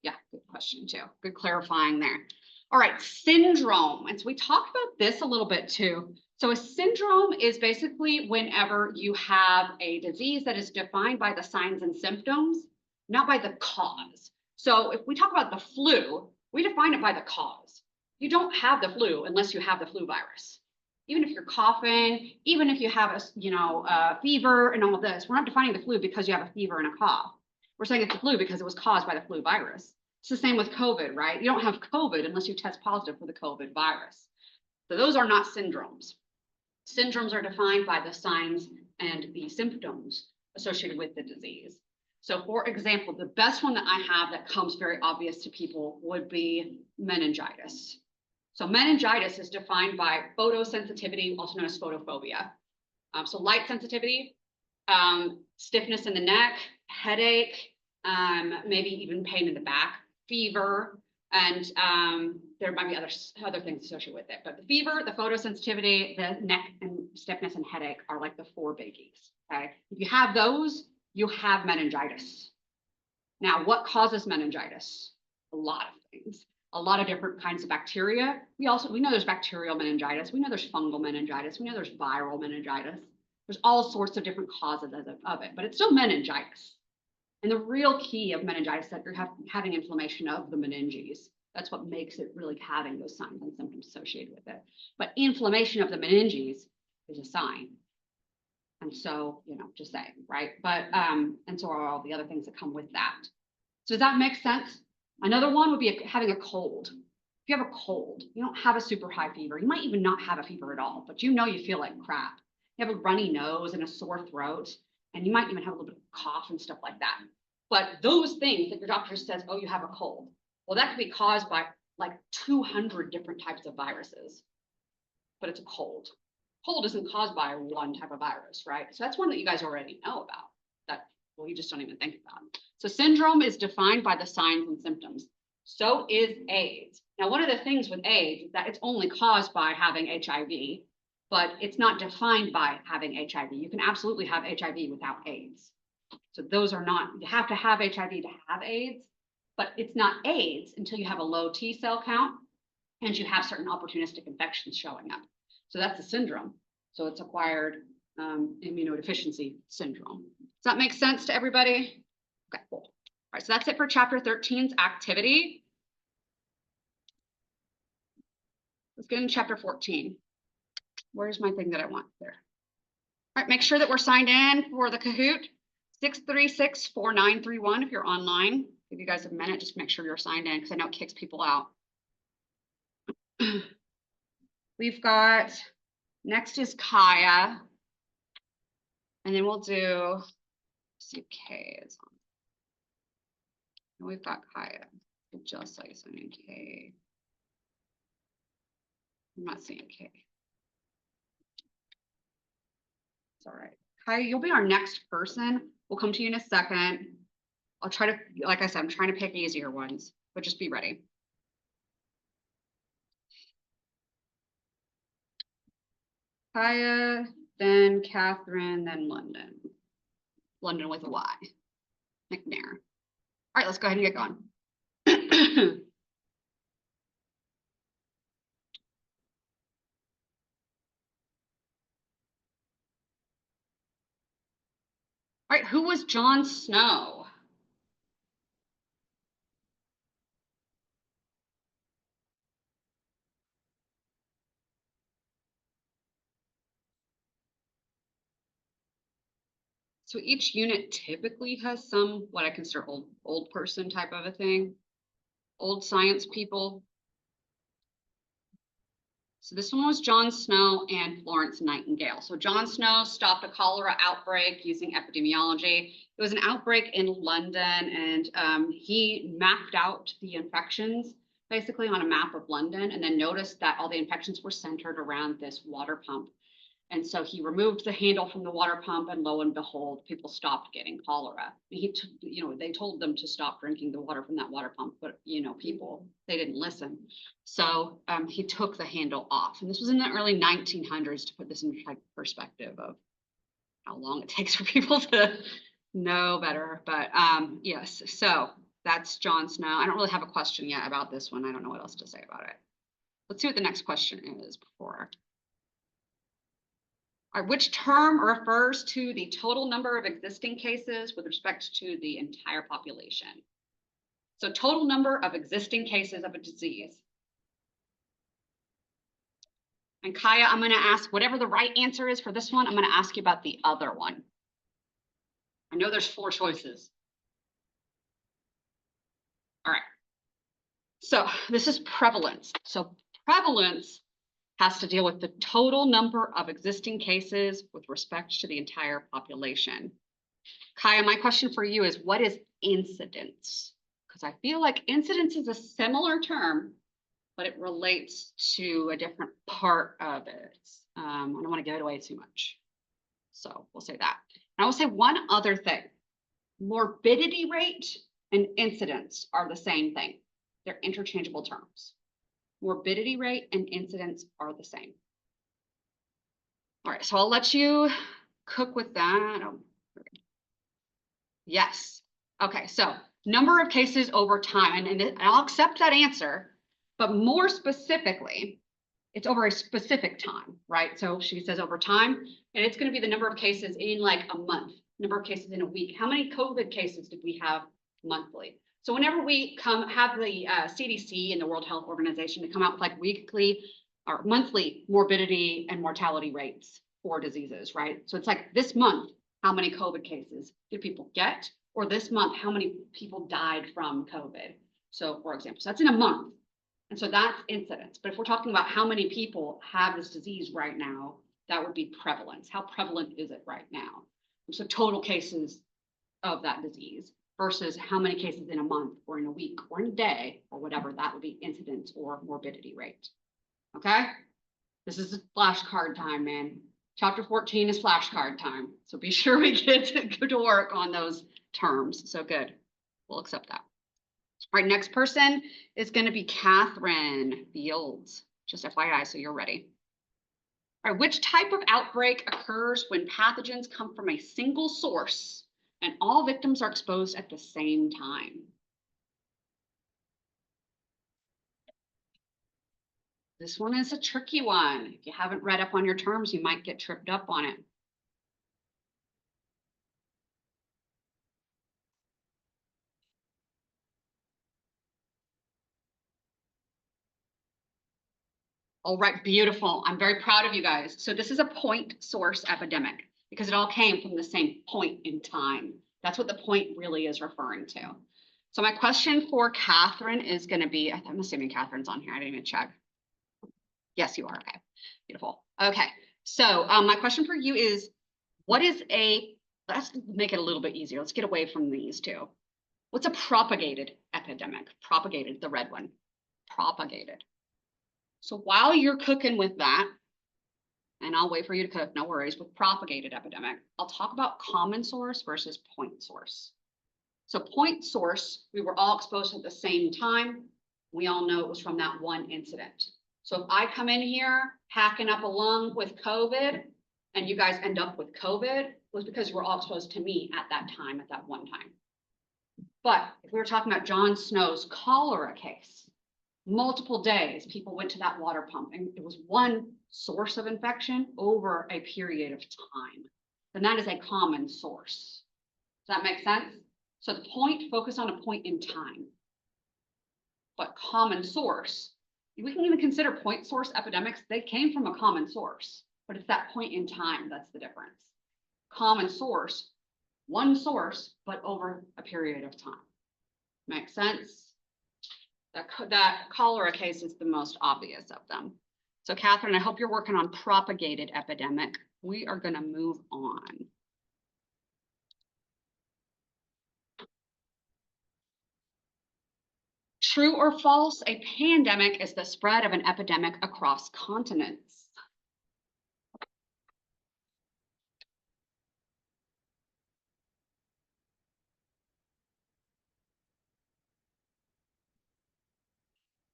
Yeah, good question too. Good clarifying there. All right, syndrome. And so we talked about this a little bit too. So a syndrome is basically whenever you have a disease that is defined by the signs and symptoms, not by the cause. So if we talk about the flu, we define it by the cause. You don't have the flu unless you have the flu virus. Even if you're coughing, even if you have a fever and all of this, we're not defining the flu because you have a fever and a cough. We're saying it's a flu because it was caused by the flu virus. It's the same with COVID, right? You don't have COVID unless you test positive for the COVID virus. So those are not syndromes. Syndromes are defined by the signs and the symptoms associated with the disease. So for example, the best one that I have that comes very obvious to people would be meningitis. So meningitis is defined by photosensitivity, also known as photophobia. So light sensitivity, stiffness in the neck, headache, maybe even pain in the back, fever, and there might be other things associated with it, but the fever, the photosensitivity, the neck and stiffness and headache are like the 4 biggies, okay? If you have those, you have meningitis. Now, what causes meningitis? A lot of things, a lot of different kinds of bacteria. We know there's bacterial meningitis. We know there's fungal meningitis. We know there's viral meningitis. There's all sorts of different causes of it, but it's still meningitis. And the real key of meningitis is that you're having inflammation of the meninges. That's what makes it really having those signs and symptoms associated with it. But inflammation of the meninges is a sign. And so, just saying, right? But, and so are all the other things that come with that. So does that make sense? Another one would be having a cold. If you have a cold, you don't have a super high fever. You might even not have a fever at all, but you feel like crap. You have a runny nose and a sore throat, and you might even have a little bit of cough and stuff like that. But those things that your doctor says, oh, you have a cold. Well, that could be caused by like 200 different types of viruses, but it's a cold. Cold isn't caused by one type of virus, right? So that's one that you guys already know about that, well, you just don't even think about. So syndrome is defined by the signs and symptoms. So is AIDS. Now, one of the things with AIDS is that it's only caused by having HIV, but it's not defined by having HIV. You can absolutely have HIV without AIDS. So those are not, you have to have HIV to have AIDS, but it's not AIDS until you have a low T cell count and you have certain opportunistic infections showing up. So that's a syndrome. So it's acquired immunodeficiency syndrome. Does that make sense to everybody? Okay, cool. All right, so that's it for chapter 13's activity. Let's get into chapter 14. Where's my thing that I want there? All right, make sure that we're signed in for the Kahoot. 636-4931 if you're online. Give you guys a minute, just make sure you're signed in because I know it kicks people out. We've got, next is Kaya. And then we'll do, see if K is on. And we've got Kaya. I just saw you signing K. I'm not seeing K. It's all right. Kaya, you'll be our next person. We'll come to you in a second. I'll try to, like I said, I'm trying to pick easier ones, but just be ready. Kaya, then Catherine, then London. London with a Y. McNair. All right, let's go ahead and get going. All right, who was Jon Snow? So each unit typically has some, what I consider old person type of a thing. Old science people. So this one was Jon Snow and Florence Nightingale. So Jon Snow stopped a cholera outbreak using epidemiology. It was an outbreak in London, and he mapped out the infections basically on a map of London, and then noticed that all the infections were centered around this water pump. And so he removed the handle from the water pump, and lo and behold, people stopped getting cholera. They told them to stop drinking the water from that water pump, but people, they didn't listen. So he took the handle off. And this was in the early 1900s, to put this in perspective of how long it takes for people to know better. But yes, so that's Jon Snow. I don't really have a question yet about this one. I don't know what else to say about it. Let's see what the next question is before. All right, which term refers to the total number of existing cases with respect to the entire population? So total number of existing cases of a disease. And Kaya, I'm going to ask whatever the right answer is for this one. I'm going to ask you about the other one. I know there's 4 choices. All right. So this is prevalence. So prevalence has to deal with the total number of existing cases with respect to the entire population. Kaya, my question for you is, what is incidence? Because I feel like incidence is a similar term, but it relates to a different part of it. I don't want to give it away too much. So we'll say that. And I will say one other thing. Morbidity rate and incidence are the same thing. They're interchangeable terms. morbidity rate and incidence are the same. All right, so I'll let you cook with that. Oh, okay. Yes. Okay, so number of cases over time, and I'll accept that answer, but more specifically, it's over a specific time, right? So she says over time, and it's going to be the number of cases in like a month, number of cases in a week. How many COVID cases did we have monthly? So whenever we have the CDC and the World Health Organization to come out with like weekly or monthly morbidity and mortality rates for diseases, right? So it's like this month, how many COVID cases did people get? Or this month, how many people died from COVID? So for example, so that's in a month. And so that's incidence. But if we're talking about how many people have this disease right now, that would be prevalence. How prevalent is it right now? And so total cases of that disease versus how many cases in a month or in a week or in a day or whatever, that would be incidence or morbidity rate. Okay? This is flashcard time, man. Chapter 14 is flashcard time. So be sure we get to go to work on those terms. So good. We'll accept that. All right, next person is going to be Catherine Fields. Just FYI, so you're ready. All right, which type of outbreak occurs when pathogens come from a single source and all victims are exposed at the same time? This one is a tricky one. If you haven't read up on your terms, you might get tripped up on it. All right, beautiful. I'm very proud of you guys. So this is a point source epidemic because it all came from the same point in time. That's what the point really is referring to. So my question for Catherine is going to be, I'm assuming Catherine's on here. I didn't even check. Yes, you are. Okay, beautiful. Okay, so my question for you is, let's make it a little bit easier. Let's get away from these two. What's a propagated epidemic? Propagated, the red one. Propagated. So while you're cooking with that, and I'll wait for you to cook, no worries, with propagated epidemic, I'll talk about common source versus point source. So point source, we were all exposed at the same time. We all know it was from that one incident. So if I come in here hacking up a lung with COVID and you guys end up with COVID, it was because you were all exposed to me at that time, at that one time. But if we were talking about John Snow's cholera case, multiple days, people went to that water pump and it was one source of infection over a period of time. Then that is a common source. Does that make sense? So the point, focus on a point in time. But common source, we can even consider point source epidemics. They came from a common source, but it's that point in time that's the difference. Common source, one source, but over a period of time. Make sense? That cholera case is the most obvious of them. So Catherine, I hope you're working on propagated epidemic. We are going to move on. True or false, a pandemic is the spread of an epidemic across continents.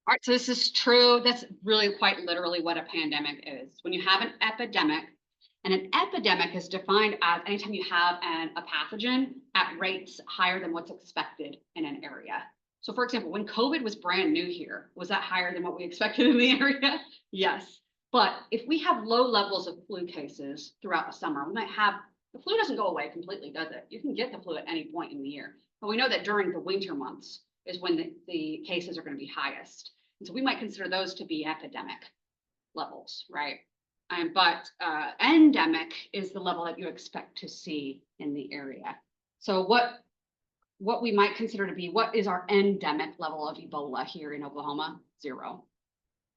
All right, so this is true. That's really quite literally what a pandemic is. When you have an epidemic, and an epidemic is defined as anytime you have a pathogen at rates higher than what's expected in an area. So for example, when COVID was brand new here, was that higher than what we expected in the area? Yes. But if we have low levels of flu cases throughout the summer, we might have, the flu doesn't go away completely, does it? You can get the flu at any point in the year. But we know that during the winter months is when the cases are going to be highest. And so we might consider those to be epidemic levels, right? But endemic is the level that you expect to see in the area. So what we might consider to be, what is our endemic level of Ebola here in Oklahoma? 0.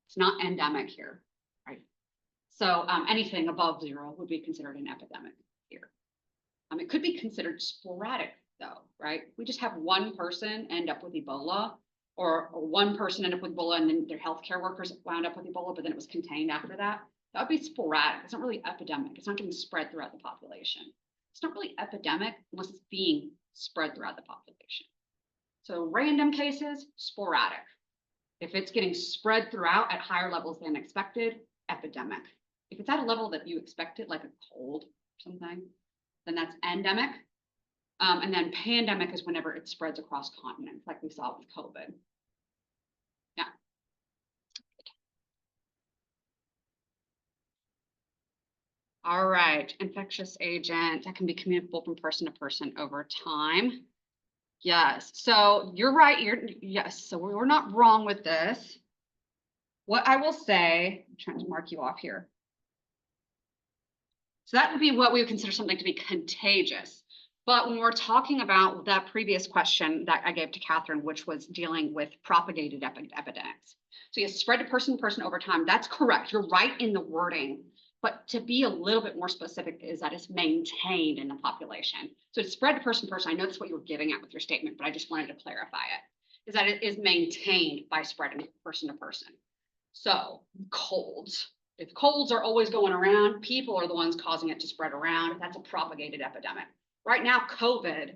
It's not endemic here, right? So anything above 0 would be considered an epidemic here. It could be considered sporadic though, right? We just have one person end up with Ebola, or one person end up with Ebola and then their healthcare workers wound up with Ebola, but then it was contained after that. That would be sporadic. It's not really epidemic. It's not getting spread throughout the population. It's not really epidemic unless it's being spread throughout the population. So random cases, sporadic. If it's getting spread throughout at higher levels than expected, epidemic. If it's at a level that you expected, like a cold or something, then that's endemic. And then pandemic is whenever it spreads across continents, like we saw with COVID. Yeah. All right, infectious agent that can be communicable from person to person over time. Yes, so you're right. Yes, so we're not wrong with this. What I will say, I'm trying to mark you off here. So that would be what we would consider something to be contagious. But when we're talking about that previous question that I gave to Catherine, which was dealing with propagated epidemics. So you spread to person over time. That's correct. You're right in the wording. But to be a little bit more specific is that it's maintained in the population. So it's spread to person. I know that's what you were getting at with your statement, but I just wanted to clarify it. Is that it is maintained by spreading person to person. So colds. If colds are always going around, people are the ones causing it to spread around. That's a propagated epidemic. Right now, COVID,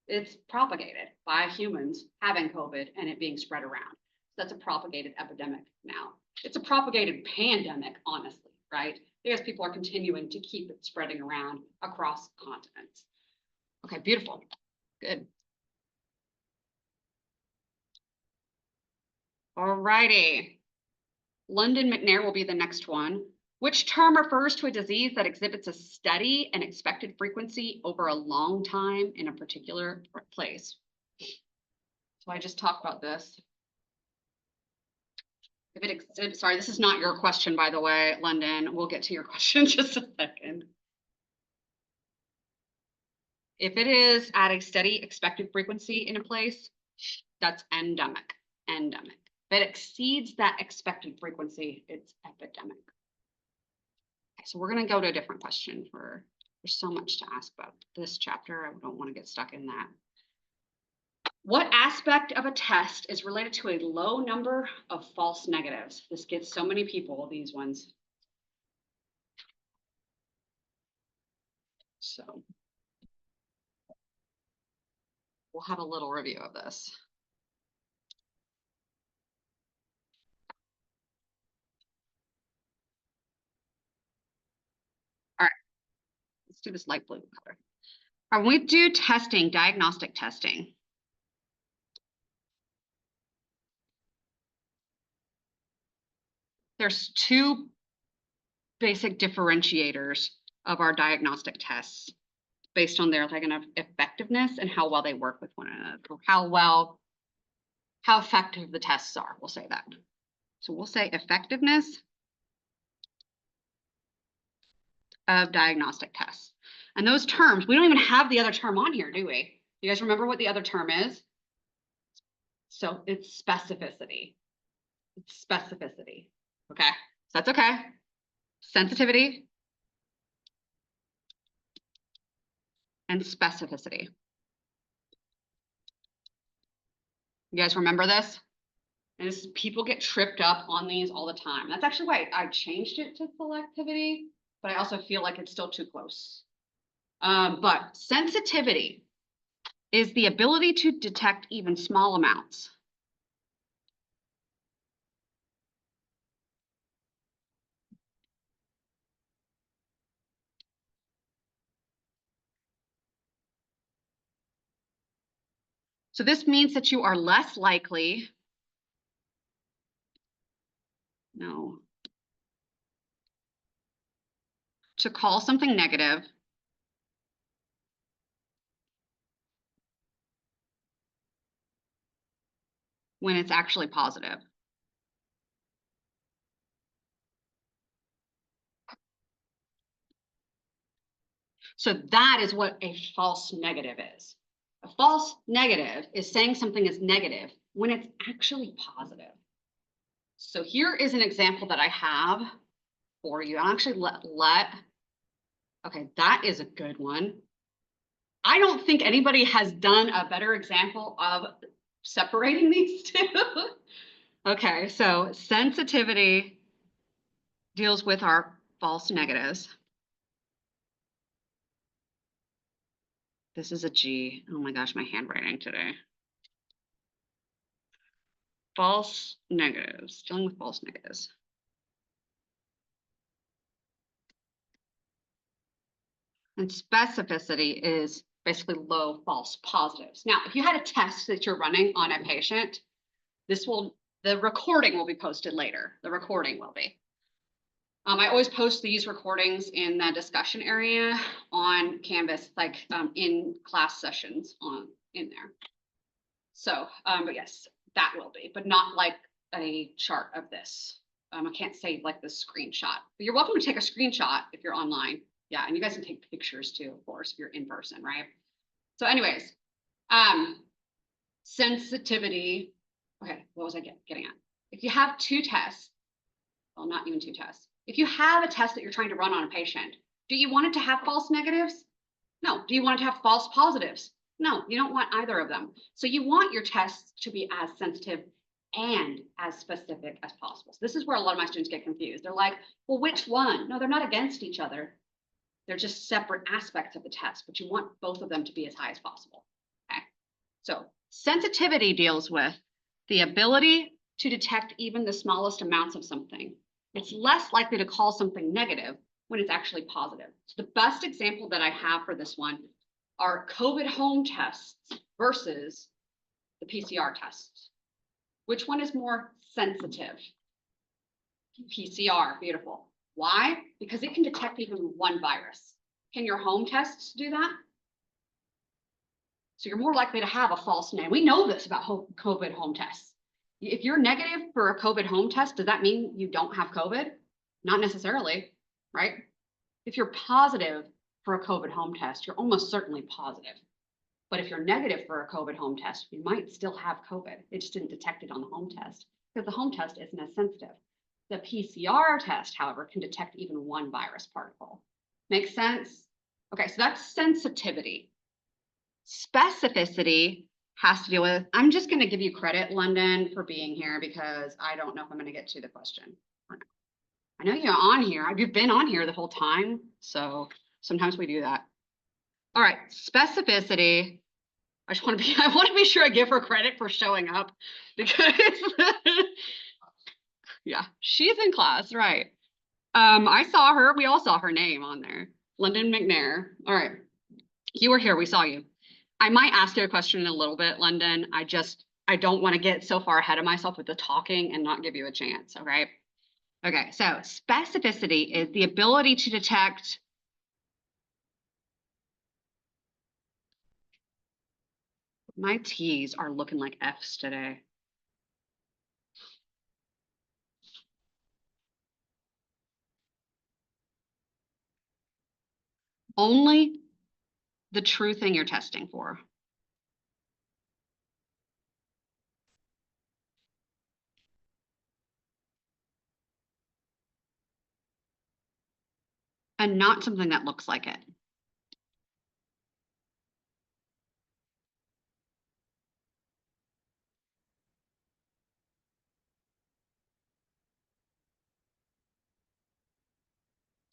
it's propagated by humans having COVID and it being spread around. So that's a propagated epidemic now. It's a propagated pandemic, honestly, right? Because people are continuing to keep it spreading around across continents. Okay, beautiful. Good. All righty. London McNair will be the next one. Which term refers to a disease that exhibits a steady and expected frequency over a long time in a particular place? So I just talked about this. If it exhibits, sorry, this is not your question, by the way, London. We'll get to your question in just a second. If it is at a steady expected frequency in a place, that's endemic. Endemic. If it exceeds that expected frequency, it's epidemic. Okay, so we're going to go to a different question. There's so much to ask about this chapter. I don't want to get stuck in that. What aspect of a test is related to a low number of false negatives? This gets so many people, these ones. So we'll have a little review of this. All right, let's do this light blue color. All right, when we do testing, diagnostic testing, there's two basic differentiators of our diagnostic tests based on their kind of effectiveness and how well they work with one another, or how effective the tests are, we'll say that. So we'll say effectiveness of diagnostic tests. And those terms, we don't even have the other term on here, do we? You guys remember what the other term is? So it's specificity. It's specificity, okay? So that's okay. Sensitivity and specificity. You guys remember this? And this, people get tripped up on these all the time. That's actually why I changed it to selectivity, but I also feel like it's still too close. But sensitivity is the ability to detect even small amounts. So this means that you are less likely, to call something negative when it's actually positive. So that is what a false negative is. A false negative is saying something is negative when it's actually positive. So here is an example that I have for you. I'll actually okay, that is a good one. I don't think anybody has done a better example of separating these two. Okay, so sensitivity deals with our false negatives. This is a G. Oh my gosh, my handwriting today. false negatives, dealing with false negatives. And specificity is basically low false positives. Now, if you had a test that you're running on a patient, the recording will be posted later. The recording will be. I always post these recordings in the discussion area on Canvas, like in class sessions in there. So, but yes, that will be, but not like a chart of this. I can't say like the screenshot, but you're welcome to take a screenshot if you're online. Yeah, and you guys can take pictures too, of course, if you're in person, right? So anyways, sensitivity. Okay, what was I getting at? If you have two tests, well, not even two tests. If you have a test that you're trying to run on a patient, do you want it to have false negatives? No. Do you want it to have false positives? No, you don't want either of them. So you want your tests to be as sensitive and as specific as possible. So this is where a lot of my students get confused. They're like, well, which one? No, they're not against each other. They're just separate aspects of the test, but you want both of them to be as high as possible. Okay. So sensitivity deals with the ability to detect even the smallest amounts of something. It's less likely to call something negative when it's actually positive. So the best example that I have for this one are COVID home tests versus the PCR tests. Which one is more sensitive? PCR, beautiful. Why? Because it can detect even one virus. Can your home tests do that? So you're more likely to have a false negative. We know this about COVID home tests. If you're negative for a COVID home test, does that mean you don't have COVID? Not necessarily, right? If you're positive for a COVID home test, you're almost certainly positive. But if you're negative for a COVID home test, you might still have COVID. It just didn't detect it on the home test because the home test isn't as sensitive. The PCR test, however, can detect even one virus particle. Make sense? Okay, so that's sensitivity. Specificity has to deal with, I'm just going to give you credit, London, for being here because I don't know if I'm going to get to the question or not. I know you're on here. You've been on here the whole time. So sometimes we do that. All right, specificity. I want to be sure I give her credit for showing up because yeah, she's in class, right? I saw her. We all saw her name on there. London McNair. All right. You were here. We saw you. I might ask you a question in a little bit, London. I don't want to get so far ahead of myself with the talking and not give you a chance. Okay. Okay. So specificity is the ability to detect my T's are looking like F's today. Only the true thing you're testing for. And not something that looks like it.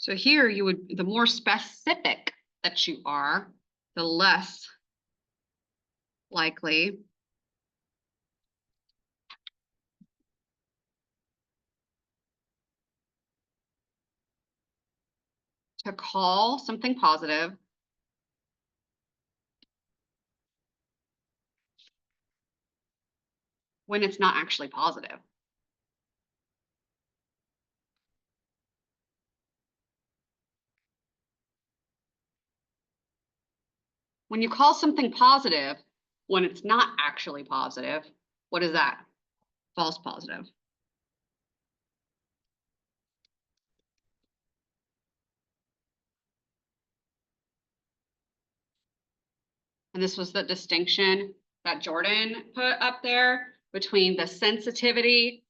So here the more specific that you are, the less likely to call something positive when it's not actually positive. When you call something positive when it's not actually positive, what is that? False positive. And this was the distinction that Jordan put up there between the sensitivity.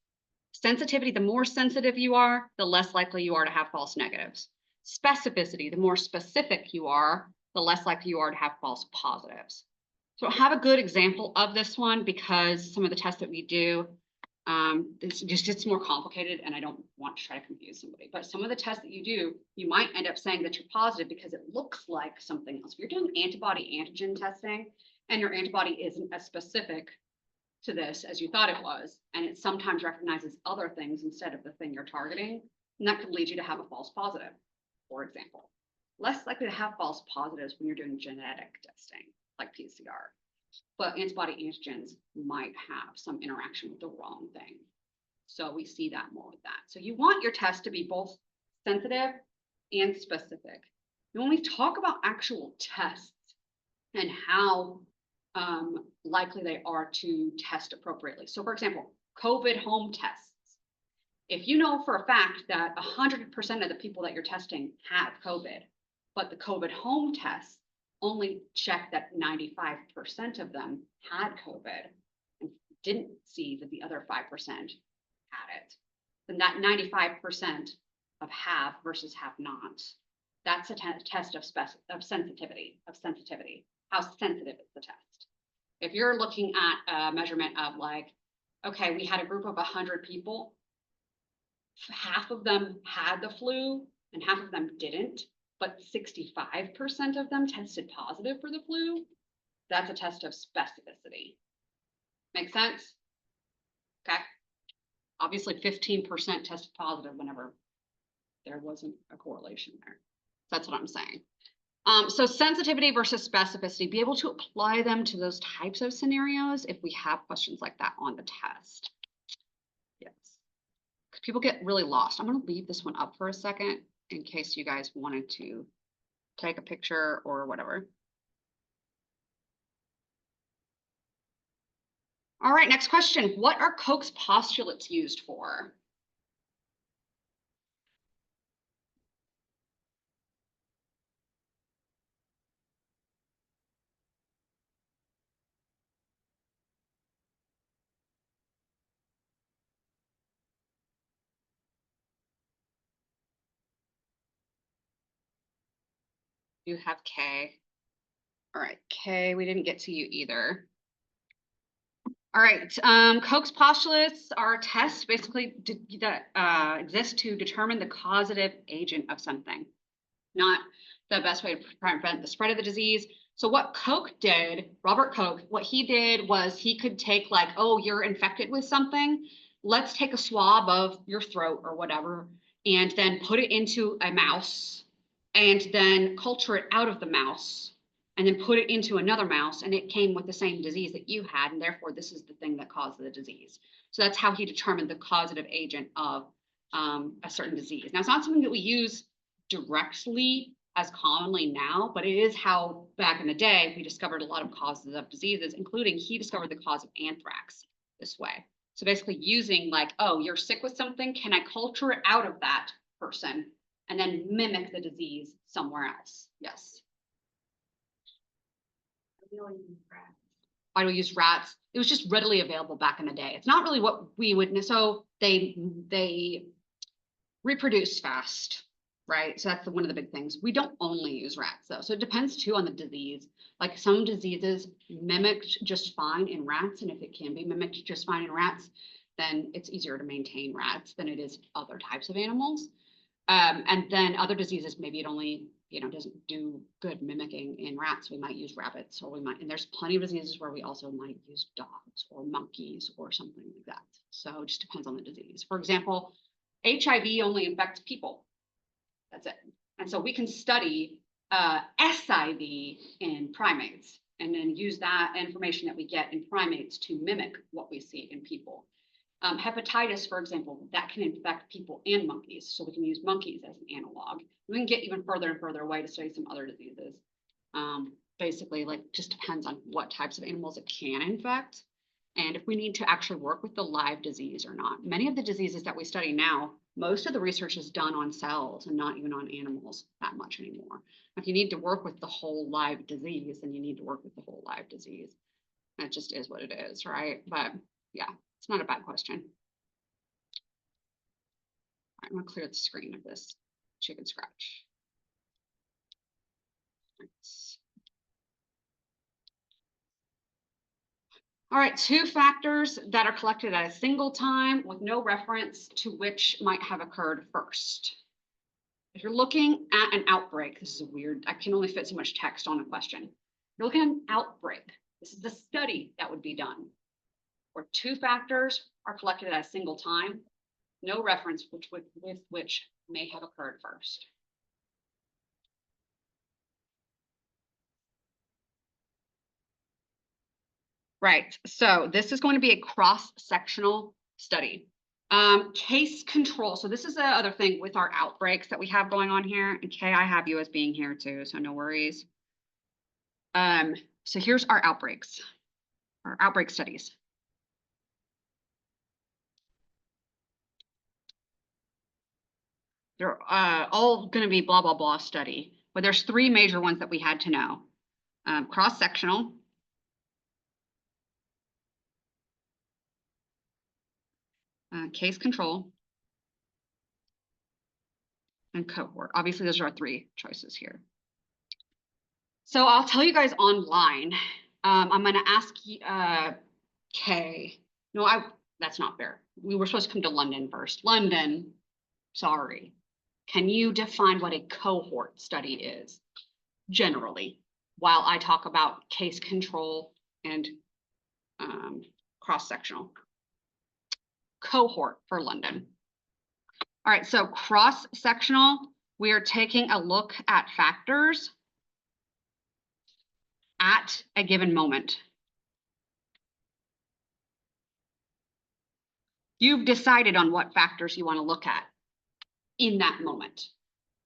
Sensitivity, the more sensitive you are, the less likely you are to have false negatives. Specificity, the more specific you are, the less likely you are to have false positives. So I have a good example of this one because some of the tests that we do, it's just gets more complicated and I don't want to try to confuse somebody. But some of the tests that you do, you might end up saying that you're positive because it looks like something else. If you're doing antibody antigen testing and your antibody isn't as specific to this as you thought it was, and it sometimes recognizes other things instead of the thing you're targeting, and that could lead you to have a false positive, for example. Less likely to have false positives when you're doing genetic testing, like PCR, but antibody antigens might have some interaction with the wrong thing. So we see that more with that. So you want your test to be both sensitive and specific. And when we talk about actual tests and how likely they are to test appropriately. So for example, COVID home tests. If you know for a fact that 100% of the people that you're testing have COVID, but the COVID home tests only checked that 95% of them had COVID and didn't see that the other 5% had it, then that 95% of have versus have not, that's a test of sensitivity, how sensitive is the test. If you're looking at a measurement of like, okay, we had a group of 100 people, half of them had the flu and half of them didn't, but 65% of them tested positive for the flu, that's a test of specificity. Make sense? Okay. Obviously 15% tested positive whenever there wasn't a correlation there. That's what I'm saying. So sensitivity versus specificity, be able to apply them to those types of scenarios if we have questions like that on the test. Yes. Because people get really lost. I'm going to leave this one up for a second in case you guys wanted to take a picture or whatever. All right, next question. What are Koch's postulates used for? You have K. All right, K, we didn't get to you either. All right, Koch's postulates are a test basically that exists to determine the causative agent of something, not the best way to prevent the spread of the disease. So what Koch did, Robert Koch, what he did was he could take like, oh, you're infected with something. Let's take a swab of your throat or whatever, and then put it into a mouse and then culture it out of the mouse and then put it into another mouse, and it came with the same disease that you had, and therefore this is the thing that caused the disease. So that's how he determined the causative agent of a certain disease. Now, it's not something that we use directly as commonly now, but it is how back in the day we discovered a lot of causes of diseases, including he discovered the cause of anthrax this way. So basically using like, oh, you're sick with something, can I culture it out of that person and then mimic the disease somewhere else? Yes. Why do we use rats? It was just readily available back in the day. It's not really what we would, so they reproduce fast, right? So that's one of the big things. We don't only use rats though. So it depends too on the disease. Like some diseases mimic just fine in rats. And if it can be mimicked just fine in rats, then it's easier to maintain rats than it is other types of animals. And then other diseases, maybe it only, doesn't do good mimicking in rats. We might use rabbits, or we might, and there's plenty of diseases where we also might use dogs or monkeys or something like that. So it just depends on the disease. For example, HIV only infects people. That's it. And so we can study SIV in primates and then use that information that we get in primates to mimic what we see in people. Hepatitis, for example, that can infect people and monkeys. So we can use monkeys as an analog. We can get even further and further away to study some other diseases. Basically, like just depends on what types of animals it can infect. And if we need to actually work with the live disease or not. Many of the diseases that we study now, most of the research is done on cells and not even on animals that much anymore. If you need to work with the whole live disease, then you need to work with the whole live disease. That just is what it is, right? But yeah, it's not a bad question. All right, I'm gonna clear the screen of this chicken scratch. All right, 2 factors that are collected at a single time with no reference to which might have occurred first. If you're looking at an outbreak, this is weird, I can only fit so much text on a question. You're looking at an outbreak. This is the study that would be done. where two factors are collected at a single time, no reference with which may have occurred first. Right, so this is going to be a cross-sectional study. Case control, so this is the other thing with our outbreaks that we have going on here. And Kay, I have you as being here too, so no worries. So here's our outbreaks, our outbreak studies. They're all going to be blah, blah, blah study, but there's three major ones that we had to know. Cross-sectional, case control, and cohort. Obviously, those are our three choices here. So I'll tell you guys online. I'm going to ask Kay. No, that's not fair. We were supposed to come to London first. London, sorry. Can you define what a cohort study is generally, while I talk about case control and cross-sectional? Cohort for London. All right, so cross-sectional, we are taking a look at factors at a given moment. You've decided on what factors you want to look at in that moment,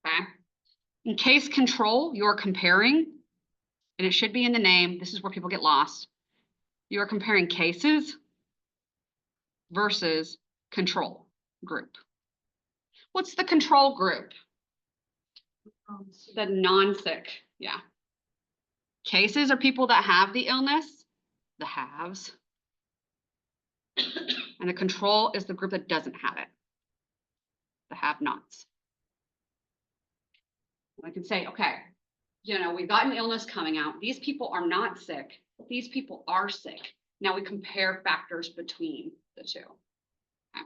okay? In case control, you're comparing, and it should be in the name, this is where people get lost. You're comparing cases versus control group. What's the control group? The non-sick, yeah. Cases are people that have the illness, the haves. And the control is the group that doesn't have it, the have-nots. I can say, okay, you know, we've got an illness coming out. These people are not sick. These people are sick. Now we compare factors between the two. Okay.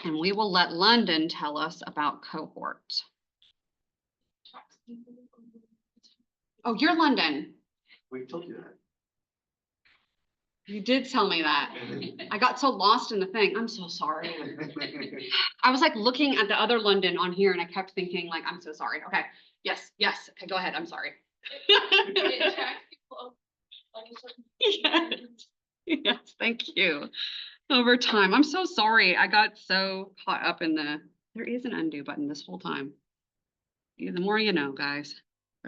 And we will let London tell us about cohort. Oh, you're London. We told you that. You did tell me that. I got so lost in the thing. I'm so sorry. I was like looking at the other London on here and I kept thinking like, I'm so sorry. Okay. Yes. Yes. Okay. Go ahead. I'm sorry. Yes. Yes. Thank you. Over time. I'm so sorry. I got so caught up in there is an undo button this whole time. The more you know, guys.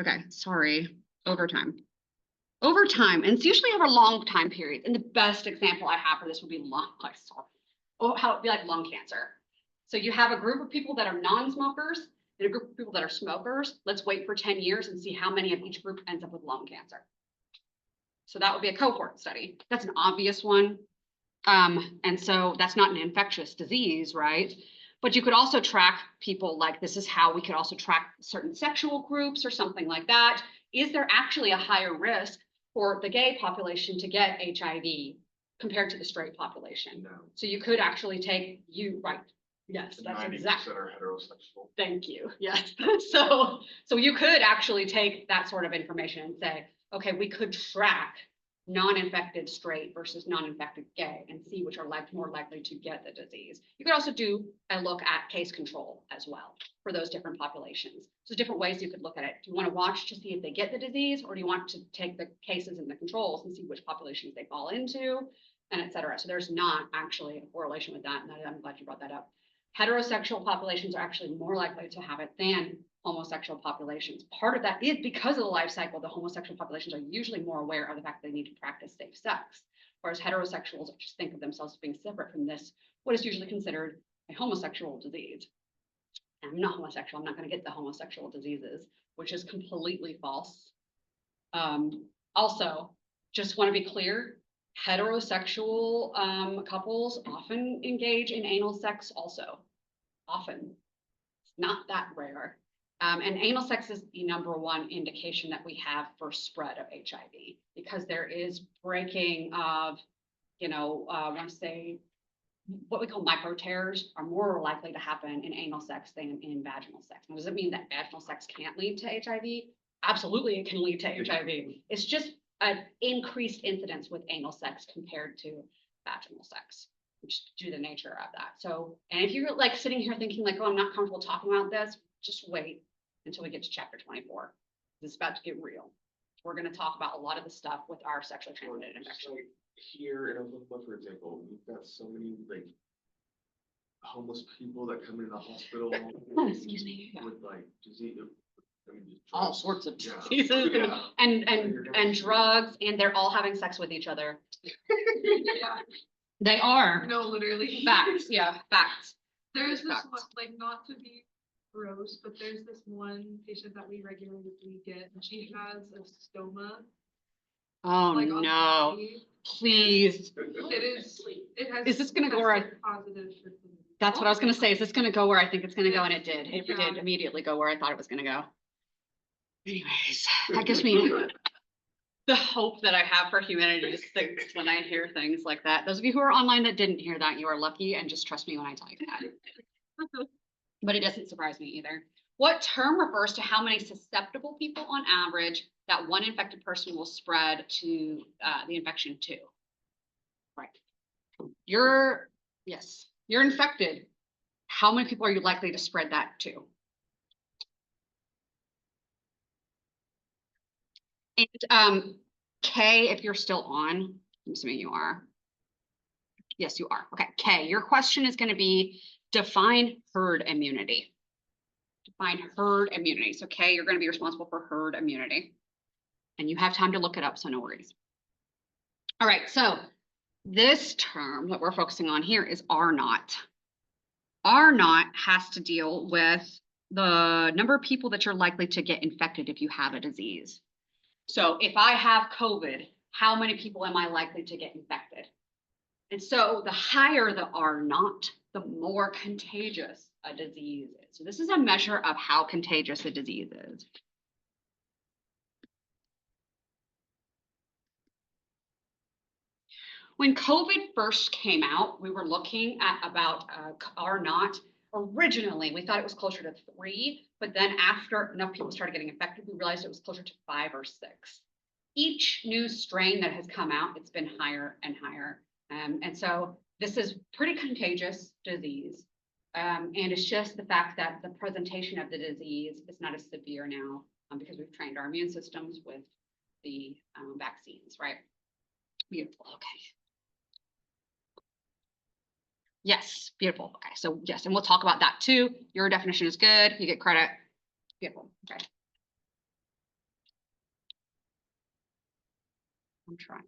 Okay. Sorry. Overtime. Overtime, and it's usually over long time periods. And the best example I have for this would be how it'd be like lung cancer. So you have a group of people that are non-smokers and a group of people that are smokers. Let's wait for 10 years and see how many of each group ends up with lung cancer. So that would be a cohort study. That's an obvious one. And so that's not an infectious disease, right? But you could also track people like this is how we could also track certain sexual groups or something like that. Is there actually a higher risk for the gay population to get HIV compared to the straight population? No. So you could actually take right. Yes, that's 90% exactly. are heterosexual. Thank you. Yes. So you could actually take that sort of information and say, okay, we could track non-infected straight versus non-infected gay and see which are more likely to get the disease. You could also do a look at case control as well for those different populations. So different ways you could look at it. Do you want to watch to see if they get the disease, or do you want to take the cases and the controls and see which populations they fall into, and et cetera. So there's not actually a correlation with that, and I'm glad you brought that up. Heterosexual populations are actually more likely to have it than homosexual populations. Part of that is because of the life cycle. The homosexual populations are usually more aware of the fact that they need to practice safe sex, whereas heterosexuals just think of themselves as being separate from this, what is usually considered a homosexual disease. And I'm not homosexual. I'm not going to get the homosexual diseases, which is completely false. Also, just want to be clear, heterosexual couples often engage in anal sex also. Often. It's not that rare. And anal sex is the #1 indication that we have for spread of HIV, because there is breaking of, I want to say, what we call micro tears are more likely to happen in anal sex than in vaginal sex. Now, does it mean that vaginal sex can't lead to HIV? Absolutely, it can lead to HIV. It's just an increased incidence with anal sex compared to vaginal sex, which due to the nature of that. So, and if you're like sitting here thinking like, oh, I'm not comfortable talking about this, just wait until we get to chapter 24. It's about to get real. We're gonna talk about a lot of the stuff with our sexually transmitted Just infection. like here in Oklahoma, for example, we've got so many like homeless people that come into the hospital. Excuse me, yeah. With like disease. I mean, just All drugs. sorts of Yeah. diseases Yeah. and drugs, and they're all having sex with each other. Yeah, They are. no, literally. Facts, yeah, facts. There's this Facts. one, like, not to be gross, but there's this one patient that we regularly get, and she has a stoma. Oh, like, on her no, body. please. It has. Is this gonna go where I- tested positive for the- That's what I was gonna say. Is this gonna go where I think it's gonna go? And it did. It Yeah. did immediately go where I thought it was gonna go. Anyways, that gives me the hope that I have for humanity just thinks when I hear things like that. Those of you who are online that didn't hear that, you are lucky, and just trust me when I tell you that. But it doesn't surprise me either. What term refers to how many susceptible people on average that one infected person will spread to the infection to? Right. Yes, you're infected. How many people are you likely to spread that to? And Kay, if you're still on, I'm assuming you are. Yes, you are. Okay, Kay, your question is going to be define herd immunity. Define herd immunity. So Kay, you're going to be responsible for herd immunity. And you have time to look it up, so no worries. All right, so this term that we're focusing on here is R naught. R naught has to deal with the number of people that you're likely to get infected if you have a disease. So if I have COVID, how many people am I likely to get infected? And so the higher the R naught, the more contagious a disease is. So this is a measure of how contagious a disease is. When COVID first came out, we were looking at about R naught. Originally, we thought it was closer to 3, but then after enough people started getting infected, we realized it was closer to 5 or 6. Each new strain that has come out, it's been higher and higher. And so this is pretty contagious disease. And it's just the fact that the presentation of the disease is not as severe now because we've trained our immune systems with the vaccines, right? Beautiful, okay. Yes, beautiful. Okay, so yes, and we'll talk about that too. Your definition is good. You get credit. Beautiful. Okay. I'm trying.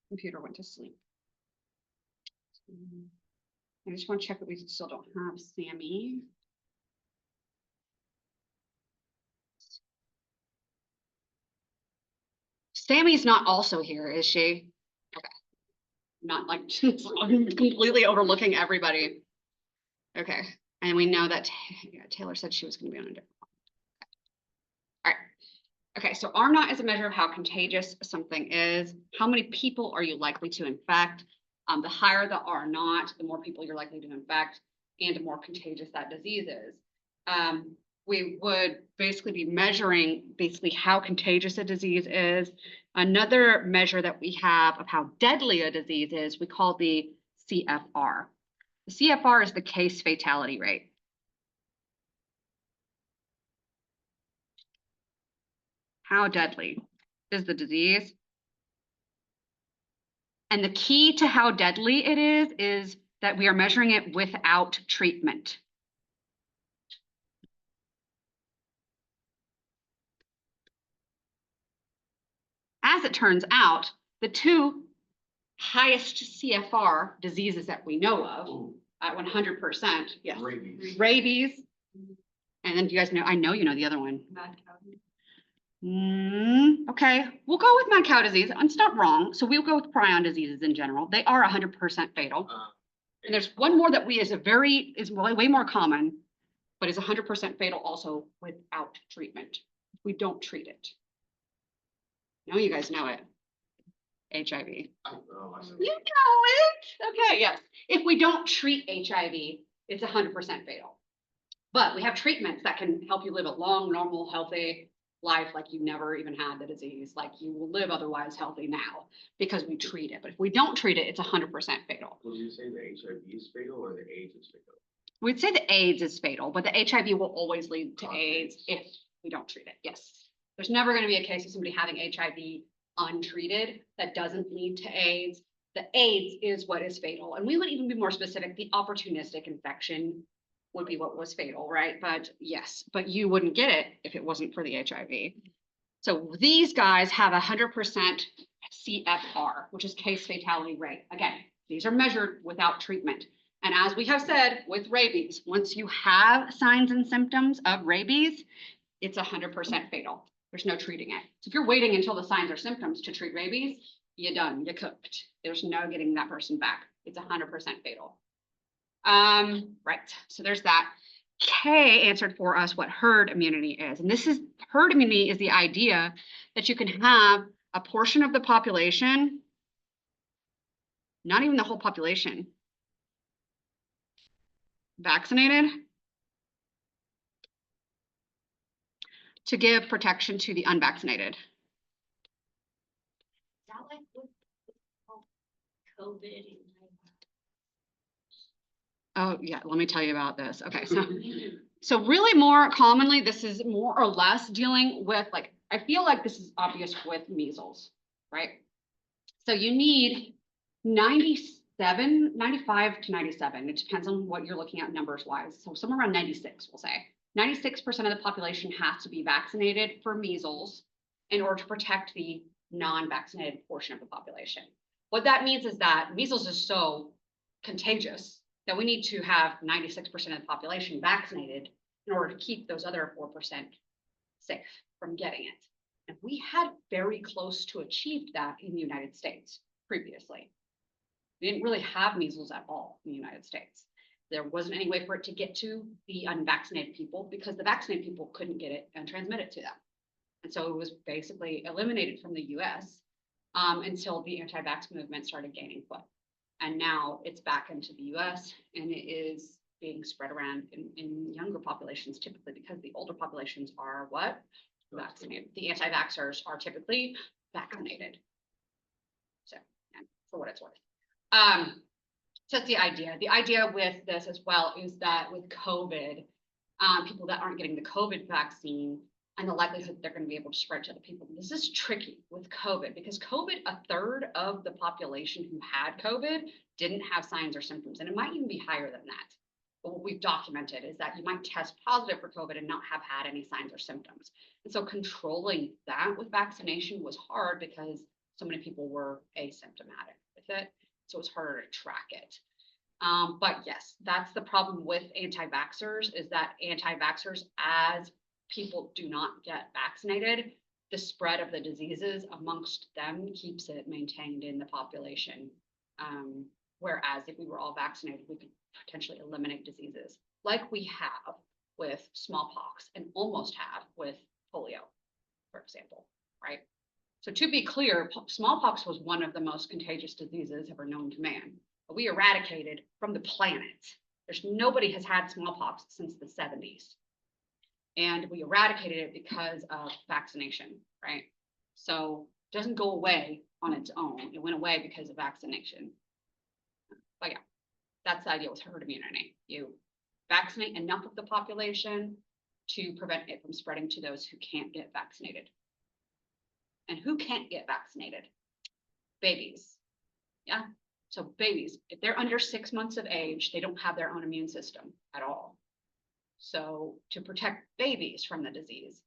Computer went to sleep. I just want to check that we still don't have Sammy. Sammy's not also here, is she? Okay. Not like I'm completely overlooking everybody. Okay. And we know that Taylor said she was going to be on a different one. All right. Okay, so R naught is a measure of how contagious something is. How many people are you likely to infect? The higher the R naught, the more people you're likely to infect, and the more contagious that disease is. We would basically be measuring how contagious a disease is. Another measure that we have of how deadly a disease is, we call the CFR. The CFR is the case fatality rate. How deadly is the disease? And the key to how deadly it is that we are measuring it without treatment. As it turns out, the two highest CFR diseases that we know of at 100%, yes, rabies. And then do you guys know, I know you know the other one. Mad cow. Okay, we'll go with mad cow disease. It's not wrong. So we'll go with prion diseases in general. They are 100% fatal. And there's one more that is way more common, but is 100% fatal also without treatment. We don't treat it. No, you guys know it. HIV. You know it. Okay, yes. If we don't treat HIV, it's 100% fatal. But we have treatments that can help you live a long, normal, healthy, life like you never even had the disease, like you will live otherwise healthy now because we treat it. But if we don't treat it, it's 100% fatal. Would you say the HIV is fatal or the AIDS is fatal? We'd say the AIDS is fatal, but the HIV will always lead to Oh, AIDS AIDS. if we don't treat it. Yes. There's never going to be a case of somebody having HIV untreated that doesn't lead to AIDS. The AIDS is what is fatal. And we would even be more specific. The opportunistic infection would be what was fatal, right? But yes, but you wouldn't get it if it wasn't for the HIV. So these guys have 100% CFR, which is case fatality rate. Again, these are measured without treatment. And as we have said with rabies, once you have signs and symptoms of rabies, it's 100% fatal. There's no treating it. So if you're waiting until the signs or symptoms to treat rabies, you're done, you're cooked. There's no getting that person back. It's 100% fatal. Right, so there's that. Kay answered for us what herd immunity is. And this is, herd immunity is the idea that you can have a portion of the population, not even the whole population, vaccinated to give protection to the unvaccinated. Is that like with COVID and Oh, yeah, let me tell you about this. Okay, so really more commonly, this is more or less dealing with, like, I feel like this is obvious with measles, right? So you need 95 to 97. It depends on what you're looking at numbers wise. So somewhere around 96, we'll say. 96% of the population has to be vaccinated for measles in order to protect the non-vaccinated portion of the population. What that means is that measles is so contagious that we need to have 96% of the population vaccinated in order to keep those other 4% safe from getting it. And we had very close to achieved that in the United States previously. We didn't really have measles at all in the United States. There wasn't any way for it to get to the unvaccinated people because the vaccinated people couldn't get it and transmit it to them. And so it was basically eliminated from the US until the anti-vax movement started gaining foot. And now it's back into the US and it is being spread around in younger populations, typically because the older populations are what? Vaccinated. The anti-vaxxers are typically vaccinated. So, and for what it's worth. So that's the idea. The idea with this as well is that with COVID, people that aren't getting the COVID vaccine and the likelihood that they're going to be able to spread to other people. This is tricky with COVID because COVID, a third of the population who had COVID didn't have signs or symptoms, and it might even be higher than that. But what we've documented is that you might test positive for COVID and not have had any signs or symptoms. And so controlling that with vaccination was hard because so many people were asymptomatic with it. So it's harder to track it. But yes, that's the problem with anti-vaxxers is that anti-vaxxers, as people do not get vaccinated, the spread of the diseases amongst them keeps it maintained in the population. Whereas if we were all vaccinated, we could potentially eliminate diseases like we have with smallpox and almost have with polio, for example, right? So to be clear, smallpox was one of the most contagious diseases ever known to man. But we eradicated from the planet. Nobody has had smallpox since the 70s. And we eradicated it because of vaccination, right? So it doesn't go away on its own. It went away because of vaccination. But yeah, that's the idea with herd immunity. You vaccinate enough of the population to prevent it from spreading to those who can't get vaccinated. And who can't get vaccinated? Babies. Yeah. So babies, if they're under 6 months of age, they don't have their own immune system at all. So to protect babies from the disease,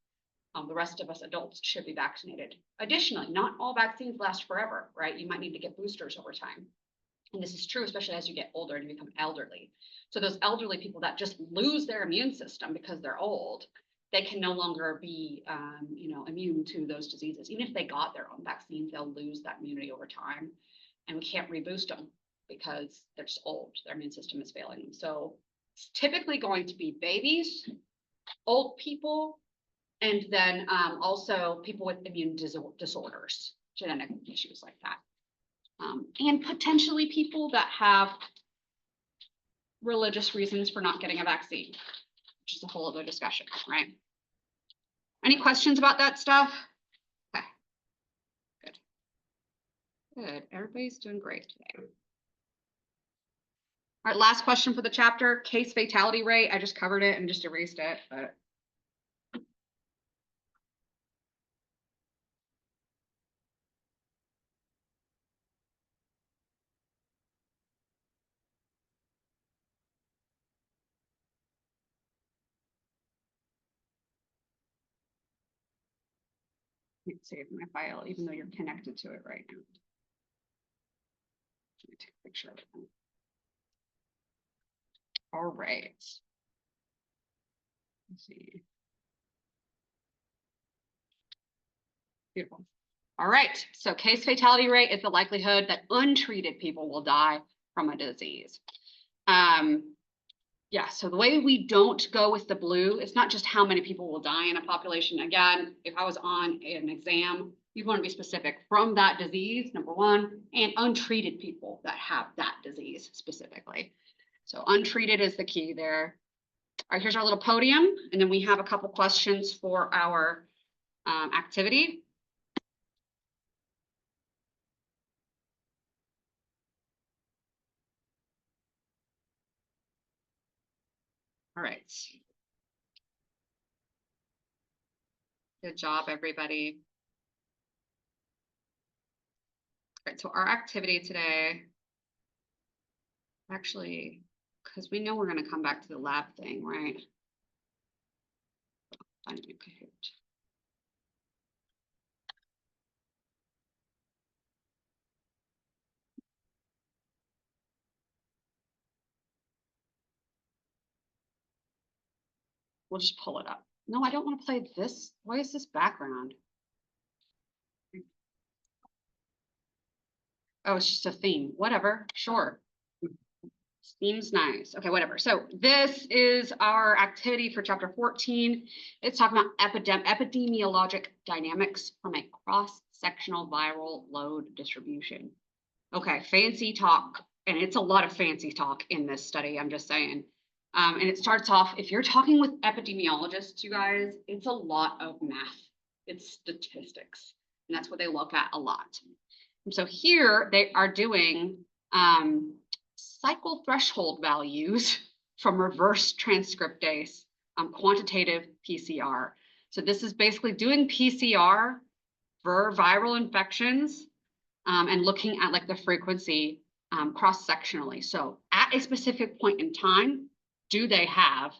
the rest of us adults should be vaccinated. Additionally, not all vaccines last forever, right? You might need to get boosters over time. And this is true, especially as you get older and you become elderly. So those elderly people that just lose their immune system because they're old, they can no longer be, immune to those diseases. Even if they got their own vaccines, they'll lose that immunity over time. And we can't reboost them because they're just old. Their immune system is failing them. So it's typically going to be babies, old people, and then also people with immune disorders, genetic issues like that. And potentially people that have religious reasons for not getting a vaccine, which is a whole other discussion, right? Any questions about that stuff? Okay. Good. Good. Everybody's doing great today. All right, last question for the chapter, case fatality rate. I just covered it and just erased it, but. Can't save my file, even though you're connected to it right now. Let me take a picture of it. All right. Let's see. Beautiful. All right, so case fatality rate is the likelihood that untreated people will die from a disease. Yeah, so the way we don't go with the blue, it's not just how many people will die in a population. Again, if I was on an exam, you want to be specific from that disease, number one, and untreated people that have that disease specifically. So untreated is the key there. All right, here's our little podium, and then we have a couple questions for our activity. All right. Good job, everybody. All right, so our activity today, actually, because we know we're going to come back to the lab thing, right? Find a new Kahoot. We'll just pull it up. No, I don't want to play this. Why is this background? Oh, it's just a theme. Whatever, sure. Seems nice. Okay, whatever. So this is our activity for chapter 14. It's talking about epidemiologic dynamics from a cross-sectional viral load distribution. Okay, fancy talk. And it's a lot of fancy talk in this study, I'm just saying. And it starts off, if you're talking with epidemiologists, you guys, it's a lot of math. It's statistics. And that's what they look at a lot. And so here they are doing cycle threshold values from reverse transcriptase, quantitative PCR. So this is basically doing PCR for viral infections and looking at like the frequency cross-sectionally. So at a specific point in time, do they have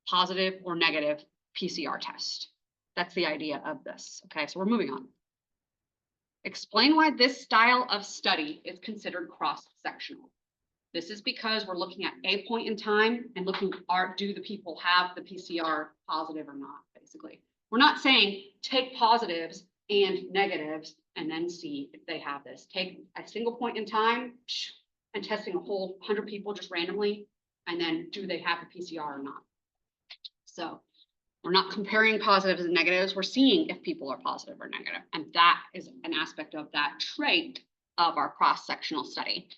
positive or negative PCR test? That's the idea of this. Okay, so we're moving on. Explain why this style of study is considered cross-sectional. This is because we're looking at a point in time and looking, do the people have the PCR positive or not, basically. We're not saying take positives and negatives and then see if they have this. Take a single point in time and testing a whole 100 people just randomly, and then do they have the PCR or not? So we're not comparing positives and negatives. We're seeing if people are positive or negative. And that is an aspect of that trait of our cross-sectional study.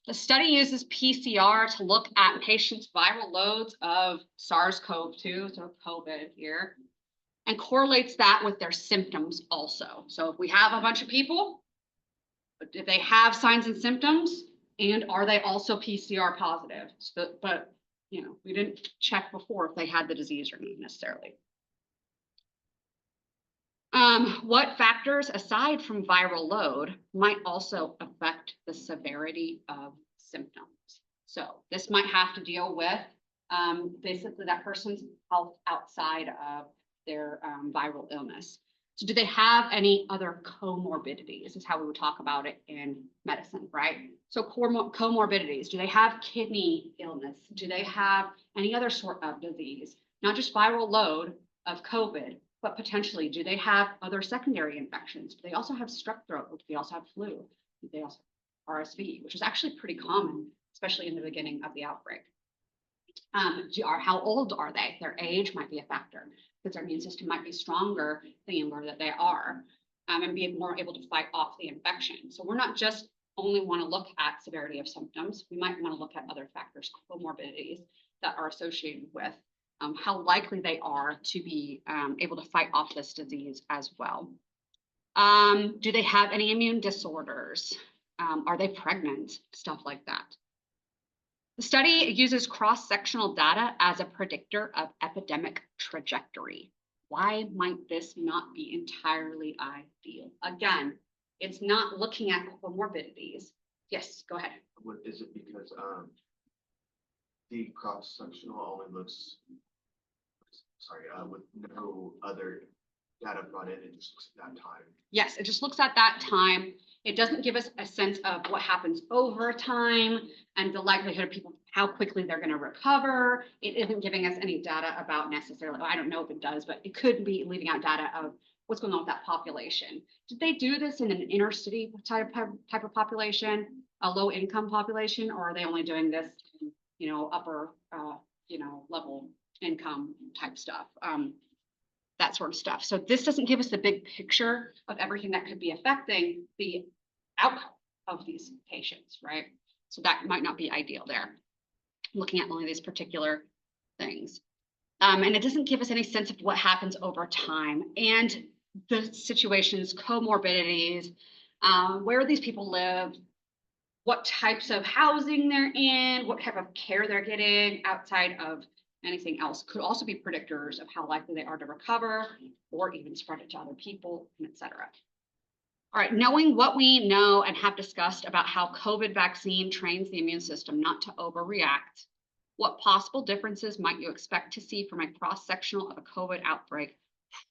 The study uses PCR to look at patients' viral loads of SARS-CoV-2, so COVID here, and correlates that with their symptoms also. So if we have a bunch of people, if they have signs and symptoms, and are they also PCR positive? So, but you know, we didn't check before if they had the disease or not necessarily. What factors aside from viral load might also affect the severity of symptoms? So this might have to deal with basically that person's health outside of their viral illness. So do they have any other comorbidities? This is how we would talk about it in medicine, right? So comorbidities, do they have kidney illness? Do they have any other sort of disease? Not just viral load of COVID, but potentially, do they have other secondary infections? Do they also have strep throat? Do they also have flu? Do they also have RSV, which is actually pretty common, especially in the beginning of the outbreak? How old are they? Their age might be a factor because their immune system might be stronger the younger that they are and be more able to fight off the infection. So we're not just only want to look at severity of symptoms. We might want to look at other factors, comorbidities that are associated with how likely they are to be able to fight off this disease as well. Do they have any immune disorders? Are they pregnant? Stuff like that. The study uses cross-sectional data as a predictor of epidemic trajectory. Why might this not be entirely ideal? Again, it's not looking at comorbidities. Yes, go ahead. What is it because, the cross-sectional only looks, sorry, with no other data brought in, it just looks at that time. Yes, it just looks at that time. It doesn't give us a sense of what happens over time and the likelihood of people, how quickly they're going to recover. It isn't giving us any data about necessarily, I don't know if it does, but it could be leaving out data of what's going on with that population. Did they do this in an inner city type of population, a low income population, or are they only doing this, in, upper, level income type stuff? That sort of stuff. So this doesn't give us the big picture of everything that could be affecting the outcome of these patients, right? So that might not be ideal there, looking at only these particular things. And it doesn't give us any sense of what happens over time and the situations, comorbidities, where these people live, what types of housing they're in, what type of care they're getting outside of anything else. Could also be predictors of how likely they are to recover or even spread it to other people, et cetera. All right, knowing what we know and have discussed about how COVID vaccine trains the immune system not to overreact, what possible differences might you expect to see from a cross-sectional of a COVID outbreak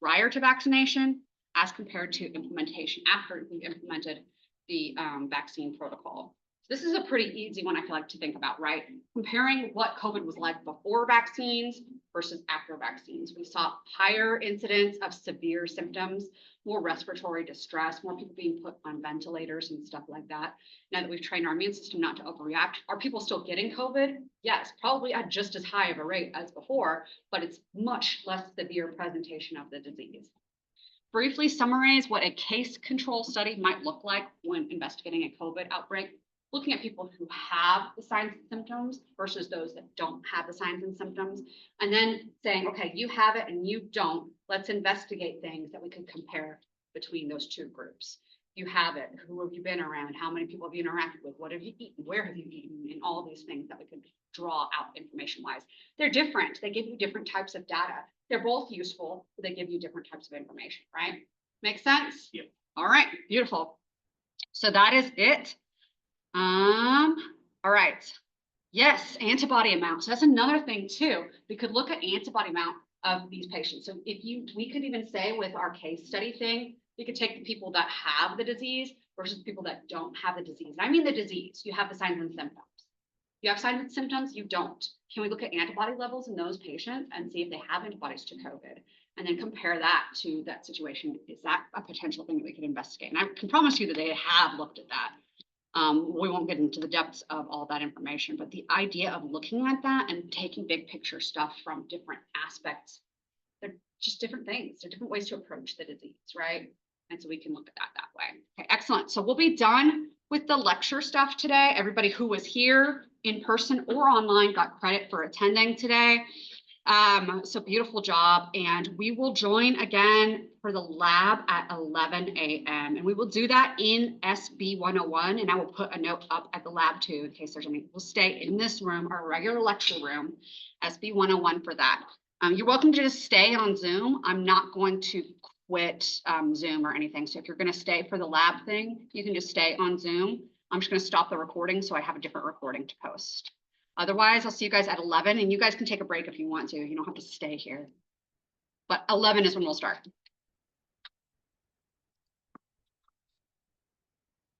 prior to vaccination as compared to implementation after we've implemented the vaccine protocol? This is a pretty easy one, I feel like, to think about, right? Comparing what COVID was like before vaccines versus after vaccines. We saw higher incidence of severe symptoms, more respiratory distress, more people being put on ventilators and stuff like that. Now that we've trained our immune system not to overreact, are people still getting COVID? Yes, probably at just as high of a rate as before, but it's much less severe presentation of the disease. Briefly summarize what a case control study might look like when investigating a COVID outbreak. Looking at people who have the signs and symptoms versus those that don't have the signs and symptoms, and then saying, okay, you have it and you don't. Let's investigate things that we could compare between those two groups. You have it. Who have you been around? How many people have you interacted with? What have you eaten? Where have you eaten? And all these things that we could draw out information-wise. They're different. They give you different types of data. They're both useful, but they give you different types of information, right? Make sense? Yep. All right, beautiful. So that is it. All right. Yes, antibody amount. So that's another thing too. We could look at antibody amount of these patients. So we could even say with our case study thing, we could take the people that have the disease versus people that don't have the disease. I mean the disease, you have the signs and symptoms. You have signs and symptoms, you don't. Can we look at antibody levels in those patients and see if they have antibodies to COVID? And then compare that to that situation. Is that a potential thing that we could investigate? And I can promise you that they have looked at that. We won't get into the depths of all that information, but the idea of looking at that and taking big picture stuff from different aspects, they're just different things. They're different ways to approach the disease, right? And so we can look at that way. Okay, excellent. So we'll be done with the lecture stuff today. Everybody who was here in person or online got credit for attending today. So beautiful job. And we will join again for the lab at 11 a.m. And we will do that in SB 101. And I will put a note up at the lab too, in case there's any. We'll stay in this room, our regular lecture room, SB 101 for that. You're welcome to just stay on Zoom. I'm not going to quit Zoom or anything. So if you're going to stay for the lab thing, you can just stay on Zoom. I'm just going to stop the recording so I have a different recording to post. Otherwise, I'll see you guys at 11, and you guys can take a break if you want to. You don't have to stay here. But 11 is when we'll start.